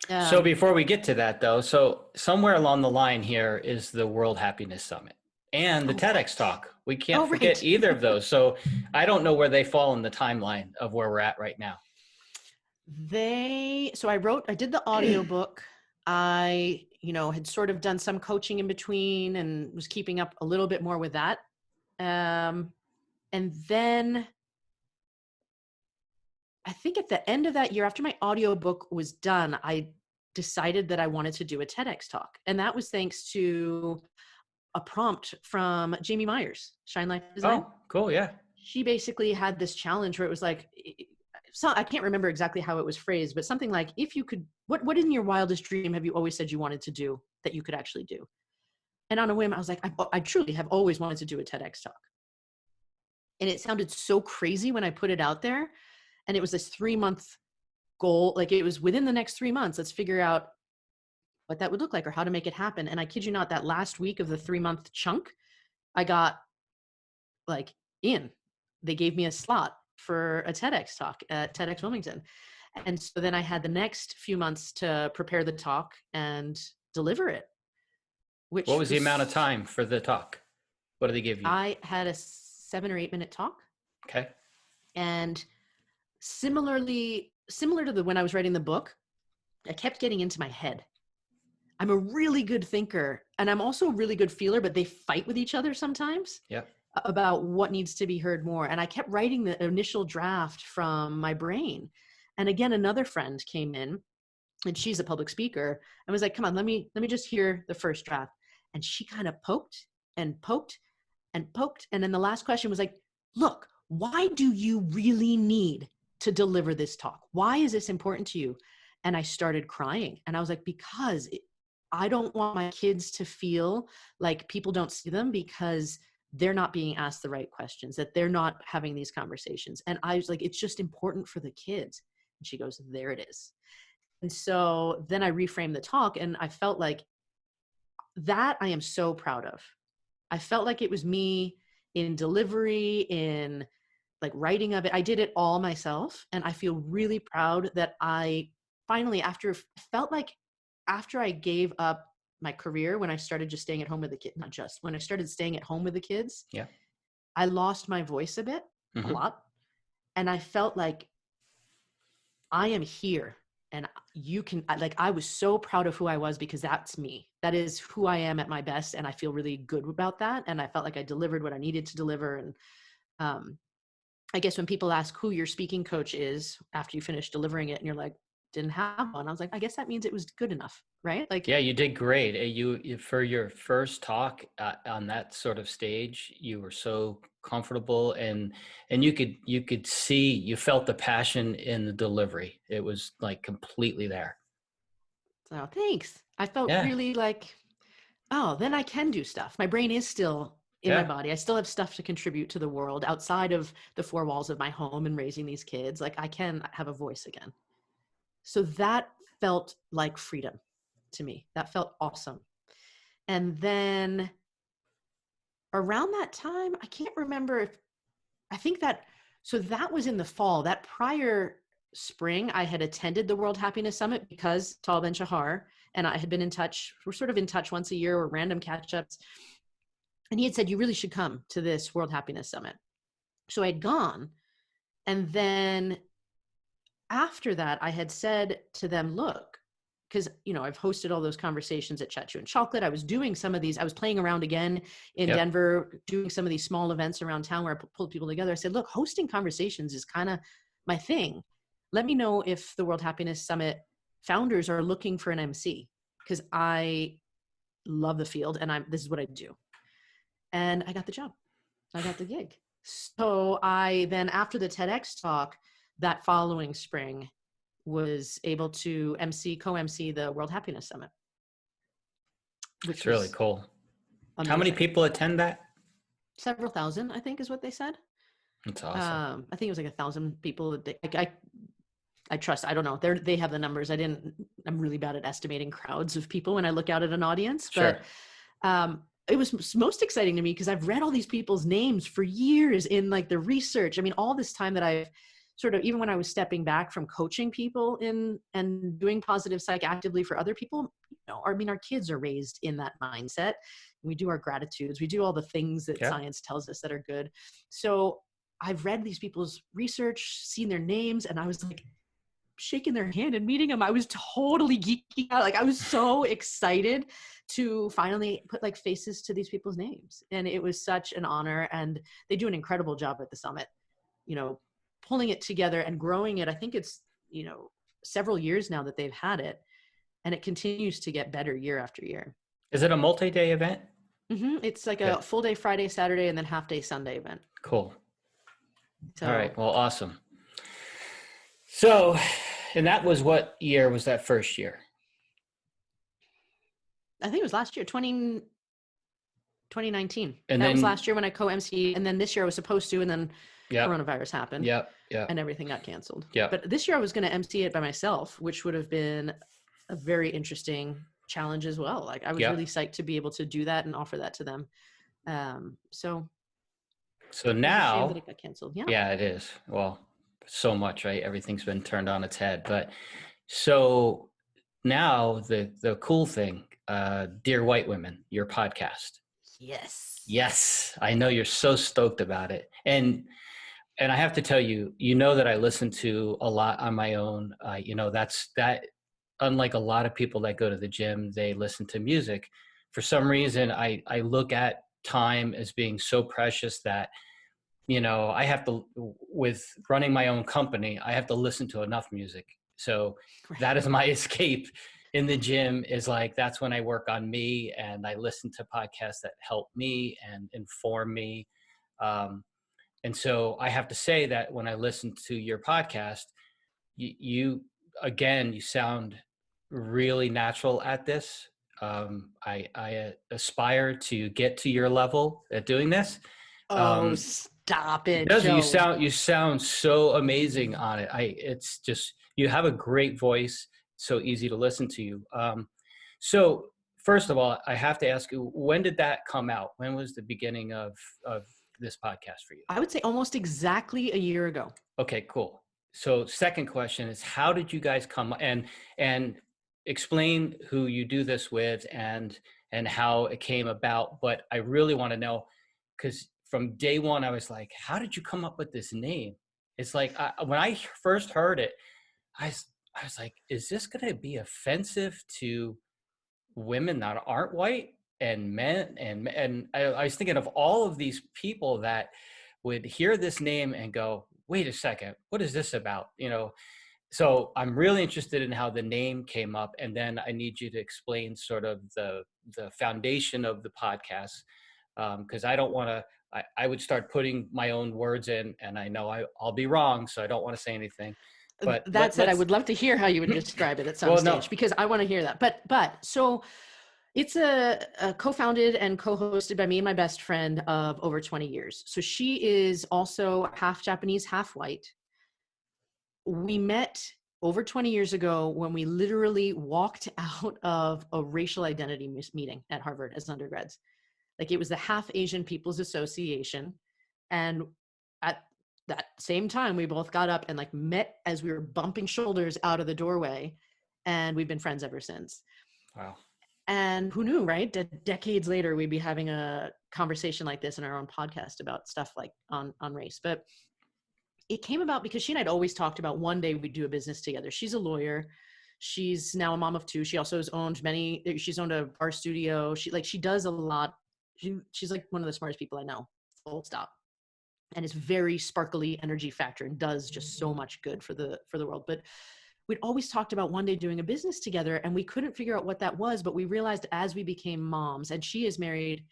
So before we get to that though, so somewhere along the line here is the World Happiness Summit and the TEDx Right. Talk. We can't forget Right. either of those. So I don't know where they fall in the timeline of where we're at right now. So I did the audiobook. I, had sort of done some coaching in between and was keeping up a little bit more with that. And then I think at the end of that year, after my audiobook was done, I decided that I wanted to do a TEDx talk. And that was thanks to a prompt from Jamie Myers, Shine Life Design. Oh, cool. Yeah. She basically had this challenge where it was like, so I can't remember exactly how it was phrased, but something like, if you could, what in your wildest dream have you always said you wanted to do that you could actually do? And on a whim, I was like, I truly have always wanted to do a TEDx talk. And it sounded so crazy when I put it out there. And it was this 3-month goal. Like, it was within the next 3 months, let's figure out what that would look like or how to make it happen. And I kid you not, that last week of the 3-month chunk, I got like they gave me a slot for a TEDx talk at TEDx Wilmington. And so then I had the next few months to prepare the talk and deliver it. What was the amount of time for the talk? What did they give you? I had a 7 or 8 minute talk. Okay. And similar to when I was writing the book, I kept getting into my head. I'm a really good thinker and I'm also a really good feeler, but they fight with each other sometimes. Yeah. About what needs to be heard more. And I kept writing the initial draft from my brain. And again, another friend came in and she's a public speaker. I was like, come on, let me just hear the first draft. And she kind of poked and poked and poked. And then the last question was like, look, why do you really need to deliver this talk? Why is this important to you? And I started crying. And I was like, because I don't want my kids to feel like people don't see them because they're not being asked the right questions, that they're not having these conversations. And I was like, it's just important for the kids. And she goes, there it is. And so then I reframed the talk, and I felt like that I am so proud of. I felt like it was me in delivery, in like writing of it. I did it all myself. And I feel really proud that I finally, felt like after I gave up my career, when I started just staying at home with the kids, not just when I started staying at home with the kids, Yeah. I lost my voice a bit, a lot. And I felt like I am here, and you can, like, I was so proud of who I was, because that's me. That is who I am at my best. And I feel really good about that. And I felt like I delivered what I needed to deliver. And I guess when people ask who your speaking coach is after you finish delivering it and you're like, didn't have one, I was like, I guess that means it was good enough, right? Like, Yeah, you did great. You for your first talk on that sort of stage, you were so comfortable, and you could see, you felt the passion in the delivery. It was like completely there. so thanks. I felt Yeah, really like, oh, then I can do stuff. My brain is still in my yeah. body. I still have stuff to contribute to the world outside of the four walls of my home and raising these kids. Like, I can have a voice again. So that felt like freedom to me. That felt awesome. And then around that time, I can't remember if, I think that, so that was in the fall. That prior spring, I had attended the World Happiness Summit because Tal Ben Shahar and I had been in touch. We're sort of in touch once a year, or random catch-ups. And he had said, you really should come to this World Happiness Summit. So I'd gone. And then after that, I had said to them, look, because, you know, I've hosted all those conversations at Chat Chew and Chocolate. I was doing some of these, I was playing around again in Denver, doing some of these small events around town where I pulled people together. I said, look, hosting conversations is kind of my thing. Let me know if the World Happiness Summit founders are looking for an MC, because I love the field and this is what I do. And I got the job. I got the gig. So I then, after the TEDx talk that following spring, was able to co-MC the World Happiness Summit, which It's was really cool. amazing. How many people attend that? Several thousand, I think, is what they said. That's awesome. I think it was like 1,000 people. I trust. I don't know. They have the numbers. I'm really bad at estimating crowds of people when I look out at an audience. Sure. But it was most exciting to me because I've read all these people's names for years in like the research. I mean, all this time that I've sort of, even when I was stepping back from coaching people and doing positive psych actively for other people, you know, I mean, our kids are raised in that mindset. We do our gratitudes. We do all the things that science tells us that are good. So I've read these people's research, seen their names, and I was like shaking their hand and meeting them. I was totally geeking out. Like, I was so excited to finally put like faces to these people's names. And it was such an honor. And they do an incredible job at the summit, you know, pulling it together and growing it. I think it's, you know, several years now that they've had it, and it continues to get better year after year. Is it a multi-day event? Mm-hmm. It's like a full day Friday, Saturday, and then half day Sunday event. Cool. So, all right. Well, awesome. So, and that was, what year was that first year? I think it was last year, 2019. And that then, was last year when I co-MC, and then this year I was supposed to, and then coronavirus happened. And everything got canceled. But this year I was going to MC it by myself, which would have been a very interesting challenge as well. Like, I was really psyched to be able to do that and offer that to them. So now, that it got canceled. Yeah, it is. Well, so much, right? Everything's been turned on its head. But so now the cool thing, Dear White Women, your podcast. Yes. I know you're so stoked about it. And I have to tell you, you know that I listen to a lot on my own. You know, that unlike a lot of people that go to the gym, they listen to music. For some reason, I look at time as being so precious that, you know, I have to, with running my own company, I have to listen to enough music So Right. that is my escape in the gym, is like, that's when I work on me and I listen to podcasts that help me and inform me. Um, and so I have to say that when I listen to your podcast, you again, you sound really natural at this. I aspire to get to your level at doing this. Oh, Um, stop it it, does. Joe. You sound so amazing on it. It's just, you have a great voice. So easy to listen to you. So first of all, I have to ask you, when did that come out? When was the beginning of this podcast for you? I would say almost exactly a year ago. Okay, cool. So second question is, how did you guys come, and explain who you do this with and how it came about. But I really want to know, because from day one I was like, how did you come up with this name? It's like, when I first heard it, I I was like, is this going to be offensive to women that aren't white and men? And I was thinking of all of these people that would hear this name and go, wait a second, what is this about? So I'm really interested in how the name came up, and then I need you to explain sort of the foundation of the podcast, because I don't want to. I would start putting my own words in, and I know I'll be wrong, so I don't want to say anything. But That said, I let's. would love to hear how you would describe it at some Well, no. stage, because I want to hear that. But so it's a co-founded and co-hosted by me and my best friend of over 20 years. So she is also half Japanese, half white. We met over 20 years ago when we literally walked out of a racial identity meeting at Harvard as undergrads. Like, it was the Half Asian People's Association. And at that same time, we both got up and like met as we were bumping shoulders out of the doorway. And we've been friends ever since. Wow. And who knew, right? Decades later, we'd be having a conversation like this in our own podcast about stuff like on race. But it came about because she and I'd always talked about one day we'd do a business together. She's a lawyer. She's now a mom of two. She also has owned she's owned a bar studio. She does a lot. She's like one of the smartest people I know, full stop. And it's very sparkly energy factor and does just so much good for the world. But we'd always talked about one day doing a business together, and we couldn't figure out what that was. But we realized as we became moms, and she is married,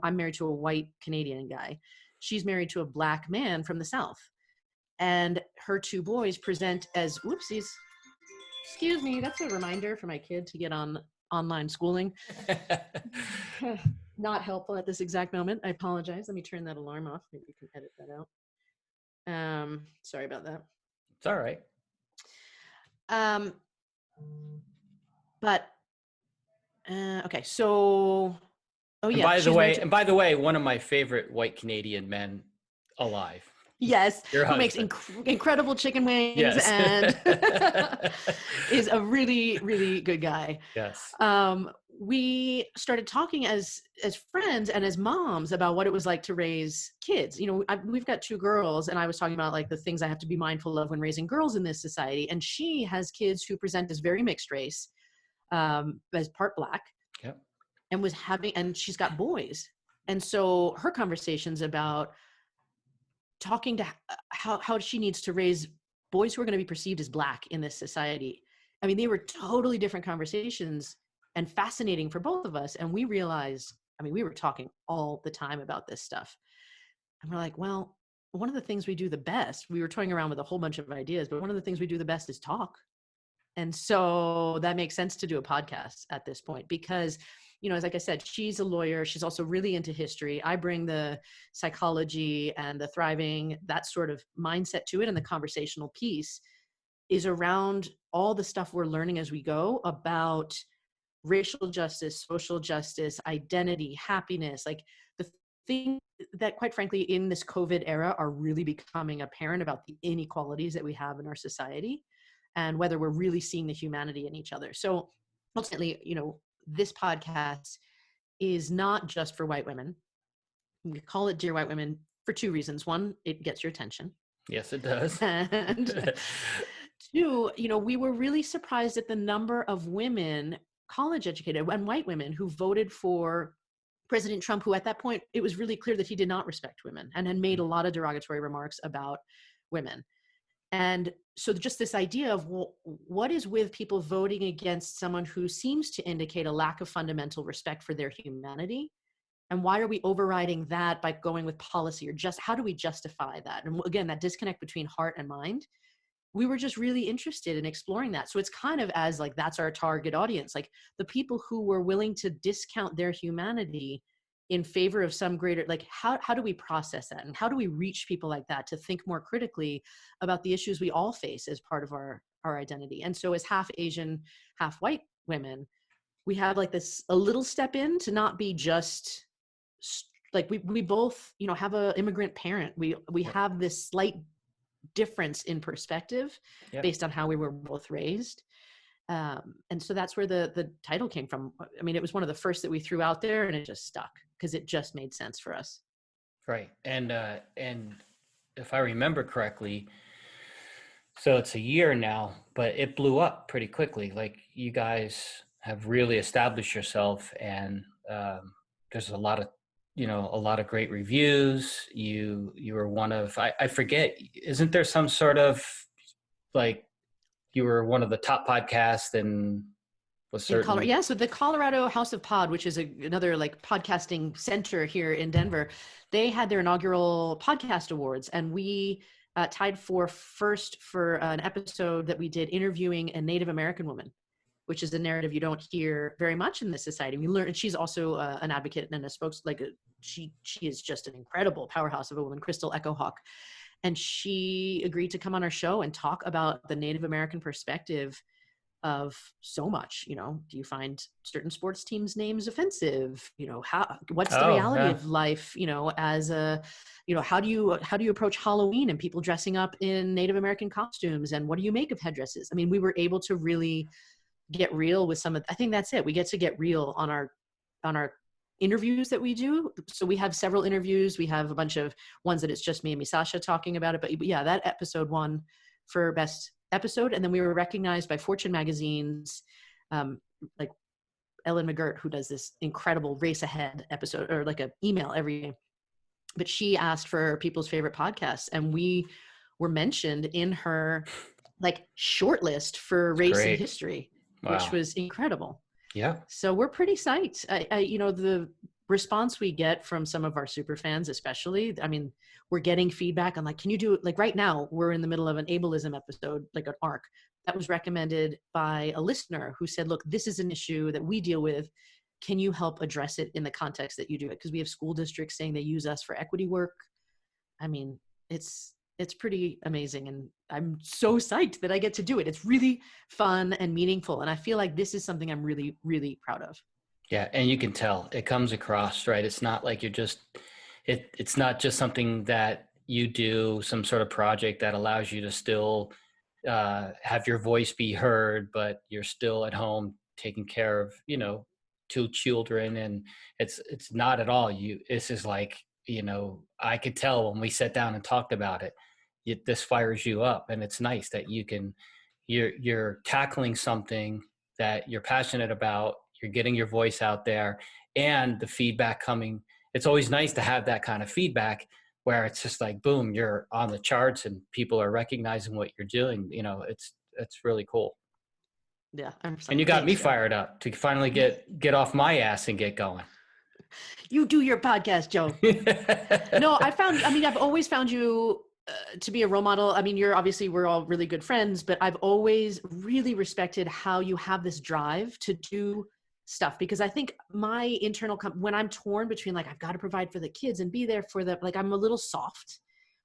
I'm married to a white Canadian guy. She's married to a black man from the South. And her two boys present as, whoopsies, excuse me, that's a reminder for my kid to get on online schooling. Not helpful at this exact moment. I apologize. Let me turn that alarm off. Maybe you can edit that out. Sorry about that. It's all right. Okay, so, And by the way, one of my favorite white Canadian men alive. Yes, Your who makes incredible chicken wings. Yes. And is a really, really good guy. Yes. We started talking as friends and as moms about what it was like to raise kids. We've got two girls, and I was talking about like the things I have to be mindful of when raising girls in this society. And she has kids who present as very mixed race, as part black. Yep. And she's got boys. And so her conversations about talking to how she needs to raise boys who are going to be perceived as black in this society. I mean, they were totally different conversations and fascinating for both of us. And we realized, we were talking all the time about this stuff. And we're like, well, one of the things we do the best, we were toying around with a whole bunch of ideas, but one of the things we do the best is talk. And so that makes sense to do a podcast at this point, because like I said, she's a lawyer. She's also really into history. I bring the psychology and the thriving, that sort of mindset to it. And the conversational piece is around all the stuff we're learning as we go about racial justice, social justice, identity, happiness, like the thing that, quite frankly, in this COVID era are really becoming apparent about the inequalities that we have in our society, and whether we're really seeing the humanity in each other. So ultimately, this podcast is not just for white women. We call it Dear White Women for two reasons. One, it gets your attention. Yes, it does. And two, we were really surprised at the number of women, college educated and white women, who voted for President Trump, who at that point, it was really clear that he did not respect women and had made a lot of derogatory remarks about women. And so just this idea of, well, what is with people voting against someone who seems to indicate a lack of fundamental respect for their humanity? And why are we overriding that by going with policy, or just how do we justify that? And again, that disconnect between heart and mind, we were just really interested in exploring that. So it's kind of as like, that's our target audience, like the people who were willing to discount their humanity in favor of some greater, like how do we process that? And how do we reach people like that to think more critically about the issues we all face as part of our identity? And so as half Asian, half white women, we have like this, a little step in to not be just like, we both, you know, have a immigrant parent. We have this slight difference in perspective based on how we were both raised. And so that's where the title came from. I mean, it was one of the first that we threw out there, and it just stuck because it just made sense for us. Right. And if I remember correctly, so it's a year now, but it blew up pretty quickly. Like, you guys have really established yourself, and there's a lot of great reviews. You were one of, I forget, isn't there some sort of, like, you were one of the top podcasts in certain. Yeah, so the Colorado House of Pod, which is another like podcasting center here in Denver, they had their inaugural podcast awards, and we tied for first for an episode that we did interviewing a Native American woman, which is a narrative you don't hear very much in this society. We learned, and she's also an advocate and a she is just an incredible powerhouse of a woman, Crystal Echohawk. And she agreed to come on our show and talk about the Native American perspective of so much. You know, do you find certain sports teams' names offensive? You know, what's the reality of life, you know, as a, you know, how do you approach Halloween and people dressing up in Native American costumes, and what do you make of headdresses? I mean, we were able to really get real with I think that's it. We get to get real on our interviews that we do. So we have several interviews. We have a bunch of ones that it's just me and Misasha talking about it. But yeah, that episode won for best episode. And then we were recognized by Fortune magazines, like Ellen McGirt, who does this incredible Race Ahead episode, or like an email every day. But she asked for people's favorite podcasts, and we were mentioned in her like shortlist for Race and History. Wow. Which was incredible. Yeah. So we're pretty psyched. You know, the response we get from some of our super fans, especially, I mean, we're getting feedback on like, can you do it? Like right now, we're in the middle of an ableism episode, like an arc that was recommended by a listener who said, look, this is an issue that we deal with. Can you help address it in the context that you do it? Because we have school districts saying they use us for equity work. I mean, it's pretty amazing. And I'm so psyched that I get to do it. It's really fun and meaningful. And I feel like this is something I'm really, really proud of. Yeah. And you can tell it comes across, right? It's not like you're just, it's not just something that you do, some sort of project that allows you to still have your voice be heard, but you're still at home taking care of, you know, 2 children. And it's not at all. This is like, you know, I could tell when we sat down and talked about it, this fires you up. And it's nice that you're tackling something that you're passionate about, you're getting your voice out there, and the feedback coming. It's always nice to have that kind of feedback where it's just like, boom, you're on the charts and people are recognizing what you're doing. You know, it's really cool. Yeah. And you got me fired up to finally get off my ass and get going. You do your podcast, Joe. No, I've always found you to be a role model. I mean, we're all really good friends, but I've always really respected how you have this drive to do stuff, because I think my internal, when I'm torn between like, I've got to provide for the kids and be there for them, like I'm a little soft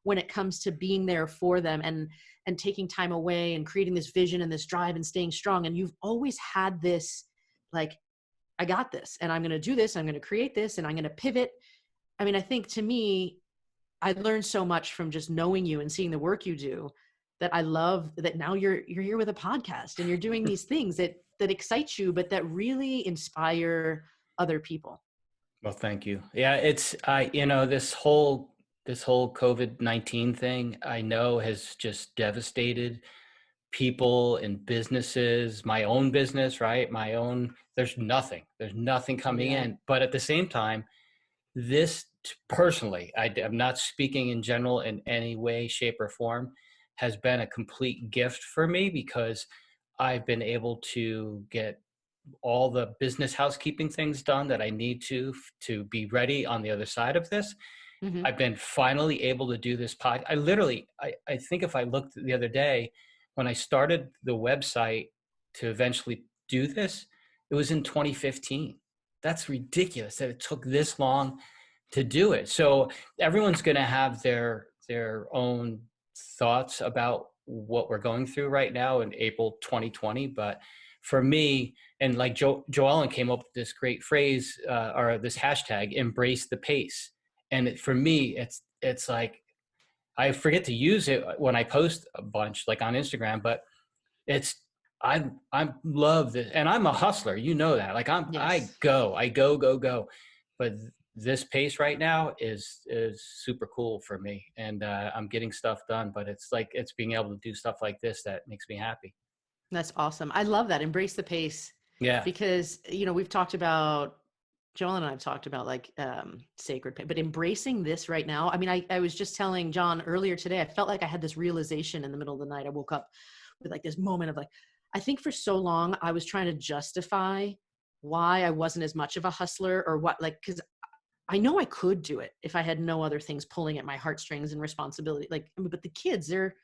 when it comes to being there for them and taking time away and creating this vision and this drive and staying strong. And you've always had this, like, I got this, and I'm going to do this. I'm going to create this, and I'm going to pivot. I mean, I think to me, I learned so much from just knowing you and seeing the work you do, that I love that now you're here with a podcast and you're doing these things that excite you, but that really inspire other people. Well, thank you. Yeah, it's, you know, this whole COVID-19 thing, I know has just devastated people and businesses, my own business, right? There's nothing coming in. But at the same time, this personally, I'm not speaking in general in any way, shape or form, has been a complete gift for me because I've been able to get all the business housekeeping things done that I need to be ready on the other side of this. Hmm. I've been finally able to do this pod. I think if I looked the other day when I started the website to eventually do this, it was in 2015. That's ridiculous that it took this long to do it. So everyone's going to have their own thoughts about what we're going through right now in April 2020. But for me, and like Joellen came up with this great phrase or this hashtag, embrace the pace. And for me, it's like I forget to use it when I post a bunch, like on Instagram, but it's I love this, and I'm a hustler. You know that. Like Yes. I go. But this pace right now is super cool for me, and I'm getting stuff done. But it's like it's being able to do stuff like this that makes me happy. That's awesome. I love that. Embrace the pace, Yeah. because, we've talked about, Joel and I have talked about like sacred pain, but embracing this right now. I mean, I was just telling John earlier today, I felt like I had this realization in the middle of the night. I woke up with like this moment of like, I think for so long I was trying to justify why I wasn't as much of a hustler or what, like, because I know I could do it if I had no other things pulling at my heartstrings and responsibility. Like, I mean, but the kids, they're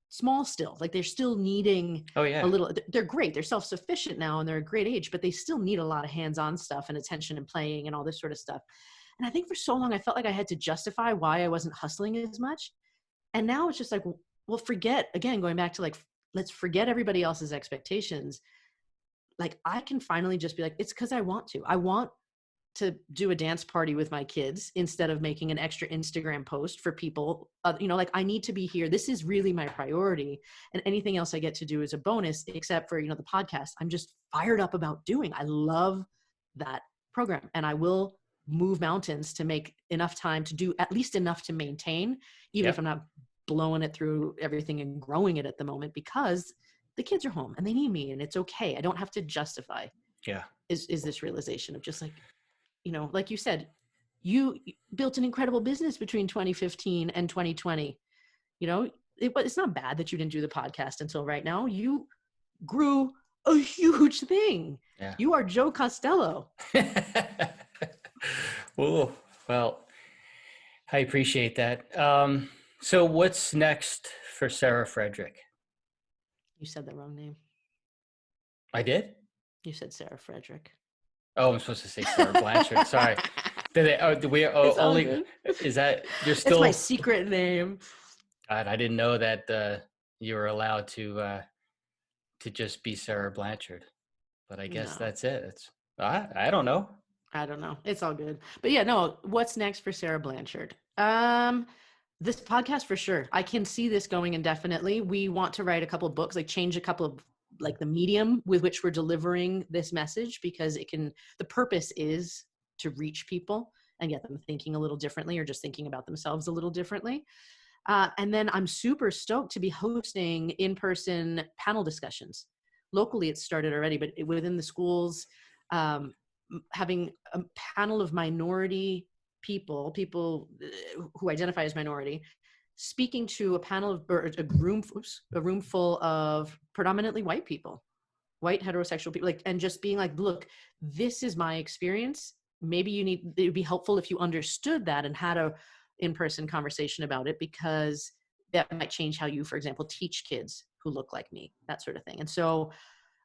small still, like they're still needing Oh a yeah. little, they're great, they're self-sufficient now and they're a great age, but they still need a lot of hands-on stuff and attention and playing and all this sort of stuff. And I think for so long I felt like I had to justify why I wasn't hustling as much. And now it's just like, well, forget, again, going back to like, let's forget everybody else's expectations. Like, I can finally just be like, it's because I want to do a dance party with my kids instead of making an extra Instagram post for people. Like, I need to be here. This is really my priority. And anything else I get to do is a bonus, except for, the podcast. I'm just fired up about doing. I love that program, and I will move mountains to make enough time to do at least enough to maintain, even if Yep. I'm not blowing it through everything and growing it at the moment, because the kids are home and they need me and it's okay. I don't have to justify Yeah. is this realization of just like, like you said, you built an incredible business between 2015 and 2020. It's not bad that you didn't do the podcast until right now. You grew a huge thing. Yeah. You are Joe Costello. Oh, well, I appreciate that. So what's next for Sarah Frederick? You said the wrong name. I did? You said Sarah Frederick. Oh, I'm supposed to say Sara Blanchard. Sorry. Do we It's all only, good. is that, you're It's my still, secret name. God, I didn't know that you were allowed to just be Sara Blanchard, but I guess No, that's it. I don't know. I don't know. It's all good. But yeah, no, what's next for Sara Blanchard? This podcast for sure. I can see this going indefinitely. We want to write a couple of books, like change a couple of like the medium with which we're delivering this message, because the purpose is to reach people and get them thinking a little differently or just thinking about themselves a little differently. And then I'm super stoked to be hosting in-person panel discussions. Locally, it's started already, but within the schools, um, having a panel of minority people who identify as minority, speaking to a panel of, or a room full of predominantly white people, white heterosexual people, like, and just being like, look, this is my experience. Maybe it would be helpful if you understood that and had a in-person conversation about it, because that might change how you, for example, teach kids who look like me, that sort of thing. And so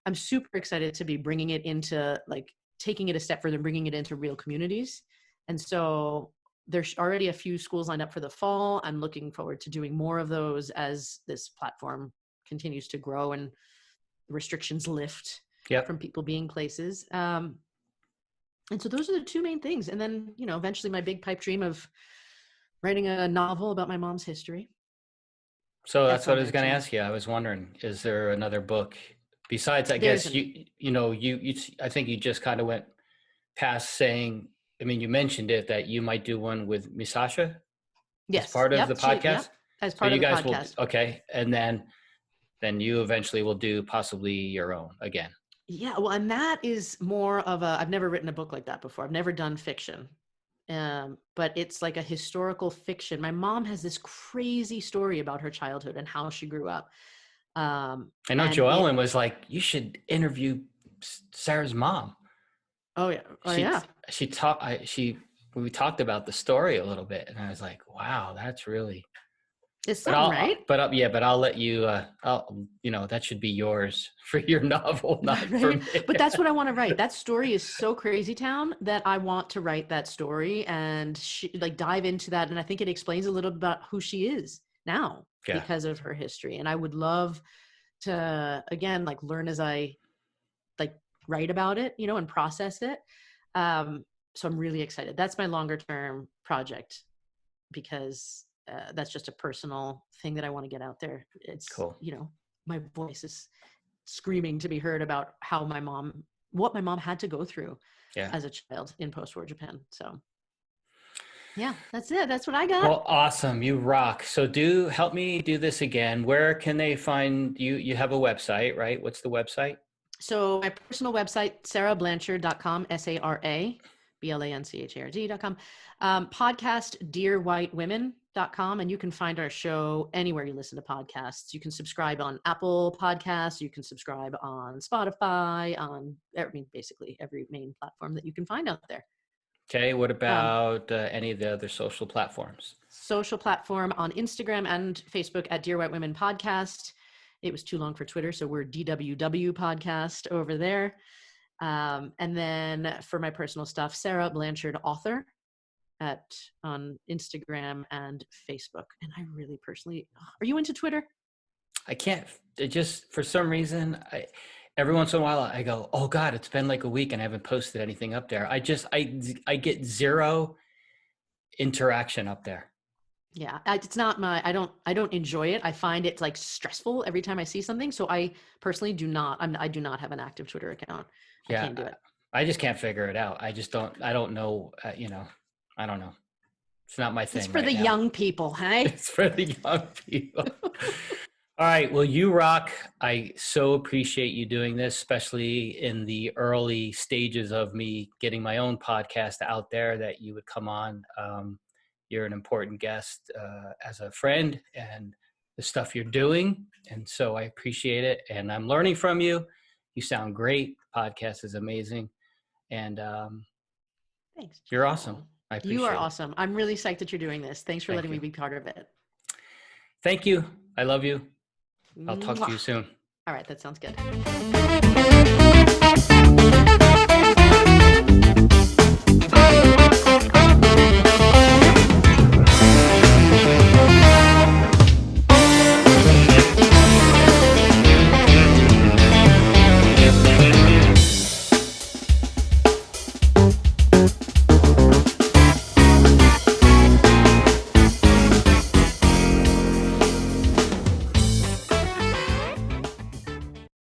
I'm super excited to be bringing it into, like, taking it a step further and bringing it into real communities. And so there's already a few schools lined up for the fall. I'm looking forward to doing more of those as this platform continues to grow and restrictions lift Yep. from people being places. And so those are the two main things. And then, eventually my big pipe dream of writing a novel about my mom's history. So That's that's what on I the was going to agenda. ask you. I was wondering, is there another book besides, I There's guess an, you I think you just kind of went past saying, I mean, you mentioned it that you might do one with Misasha as yes. part of the Yep. podcast. As So part you of the guys will, podcast. okay. And then you eventually will do possibly your own again. Yeah. Well, and that is more of I've never written a book like that before. I've never done fiction. but it's like a historical fiction. My mom has this crazy story about her childhood and how she grew up. I know And it, Joellen was like, you should interview Sarah's mom. oh yeah, oh She yeah. she talked we talked about the story a little bit, and I was like, wow, that's really. It's But something, right? I'll let you. That should be yours for your novel, not for Right. me. But that's what I want to write. That story is so crazy town that I want to write that story and like dive into that. And I think it explains a little about who she is now Yeah. because of her history. And I would love to, again, like learn as I like write about it, and process it. So I'm really excited. That's my longer term project because that's just a personal thing that I want to get out there. It's, Cool. My voice is screaming to be heard about what my mom had to go through as a child in post-war Japan. So yeah, that's it. That's what I got. Well, awesome. You rock. So help me do this again. Where can they find you? You have a website, right? What's the website? So my personal website, sarablanchard.com, SaraBlanchard.com. Podcast, dearwhitewomen.com. And you can find our show anywhere you listen to podcasts. You can subscribe on Apple Podcasts. You can subscribe on Spotify, basically every main platform that you can find out there. Okay. What about any of the other social platforms? Social platform on Instagram and Facebook at Dear White Women Podcast. It was too long for Twitter, so we're DWW Podcast over there. And then for my personal stuff, Sara Blanchard Author on Instagram and Facebook. And I really personally, are you into Twitter? I can't. It just, for some reason, every once in a while I go, oh God, it's been like a week and I haven't posted anything up there. I get zero interaction up there. Yeah, it's not I don't enjoy it. I find it like stressful every time I see something. So I personally I do not have an active Twitter account. I can't do it. I just can't figure it out. I don't know, I don't know. It's not my thing. It's for the young people, hey? It's for the young people. All right. Well, you rock. I so appreciate you doing this, especially in the early stages of me getting my own podcast out there, that you would come on. You're an important guest as a friend and the stuff you're doing. And so I appreciate it. And I'm learning from you. You sound great. The podcast is amazing. And thanks. You're awesome. I appreciate it. You are awesome. I'm really psyched that you're doing this. Thanks for letting me be part of it. Thank you. I love you. I'll talk to you soon. All right. That sounds good.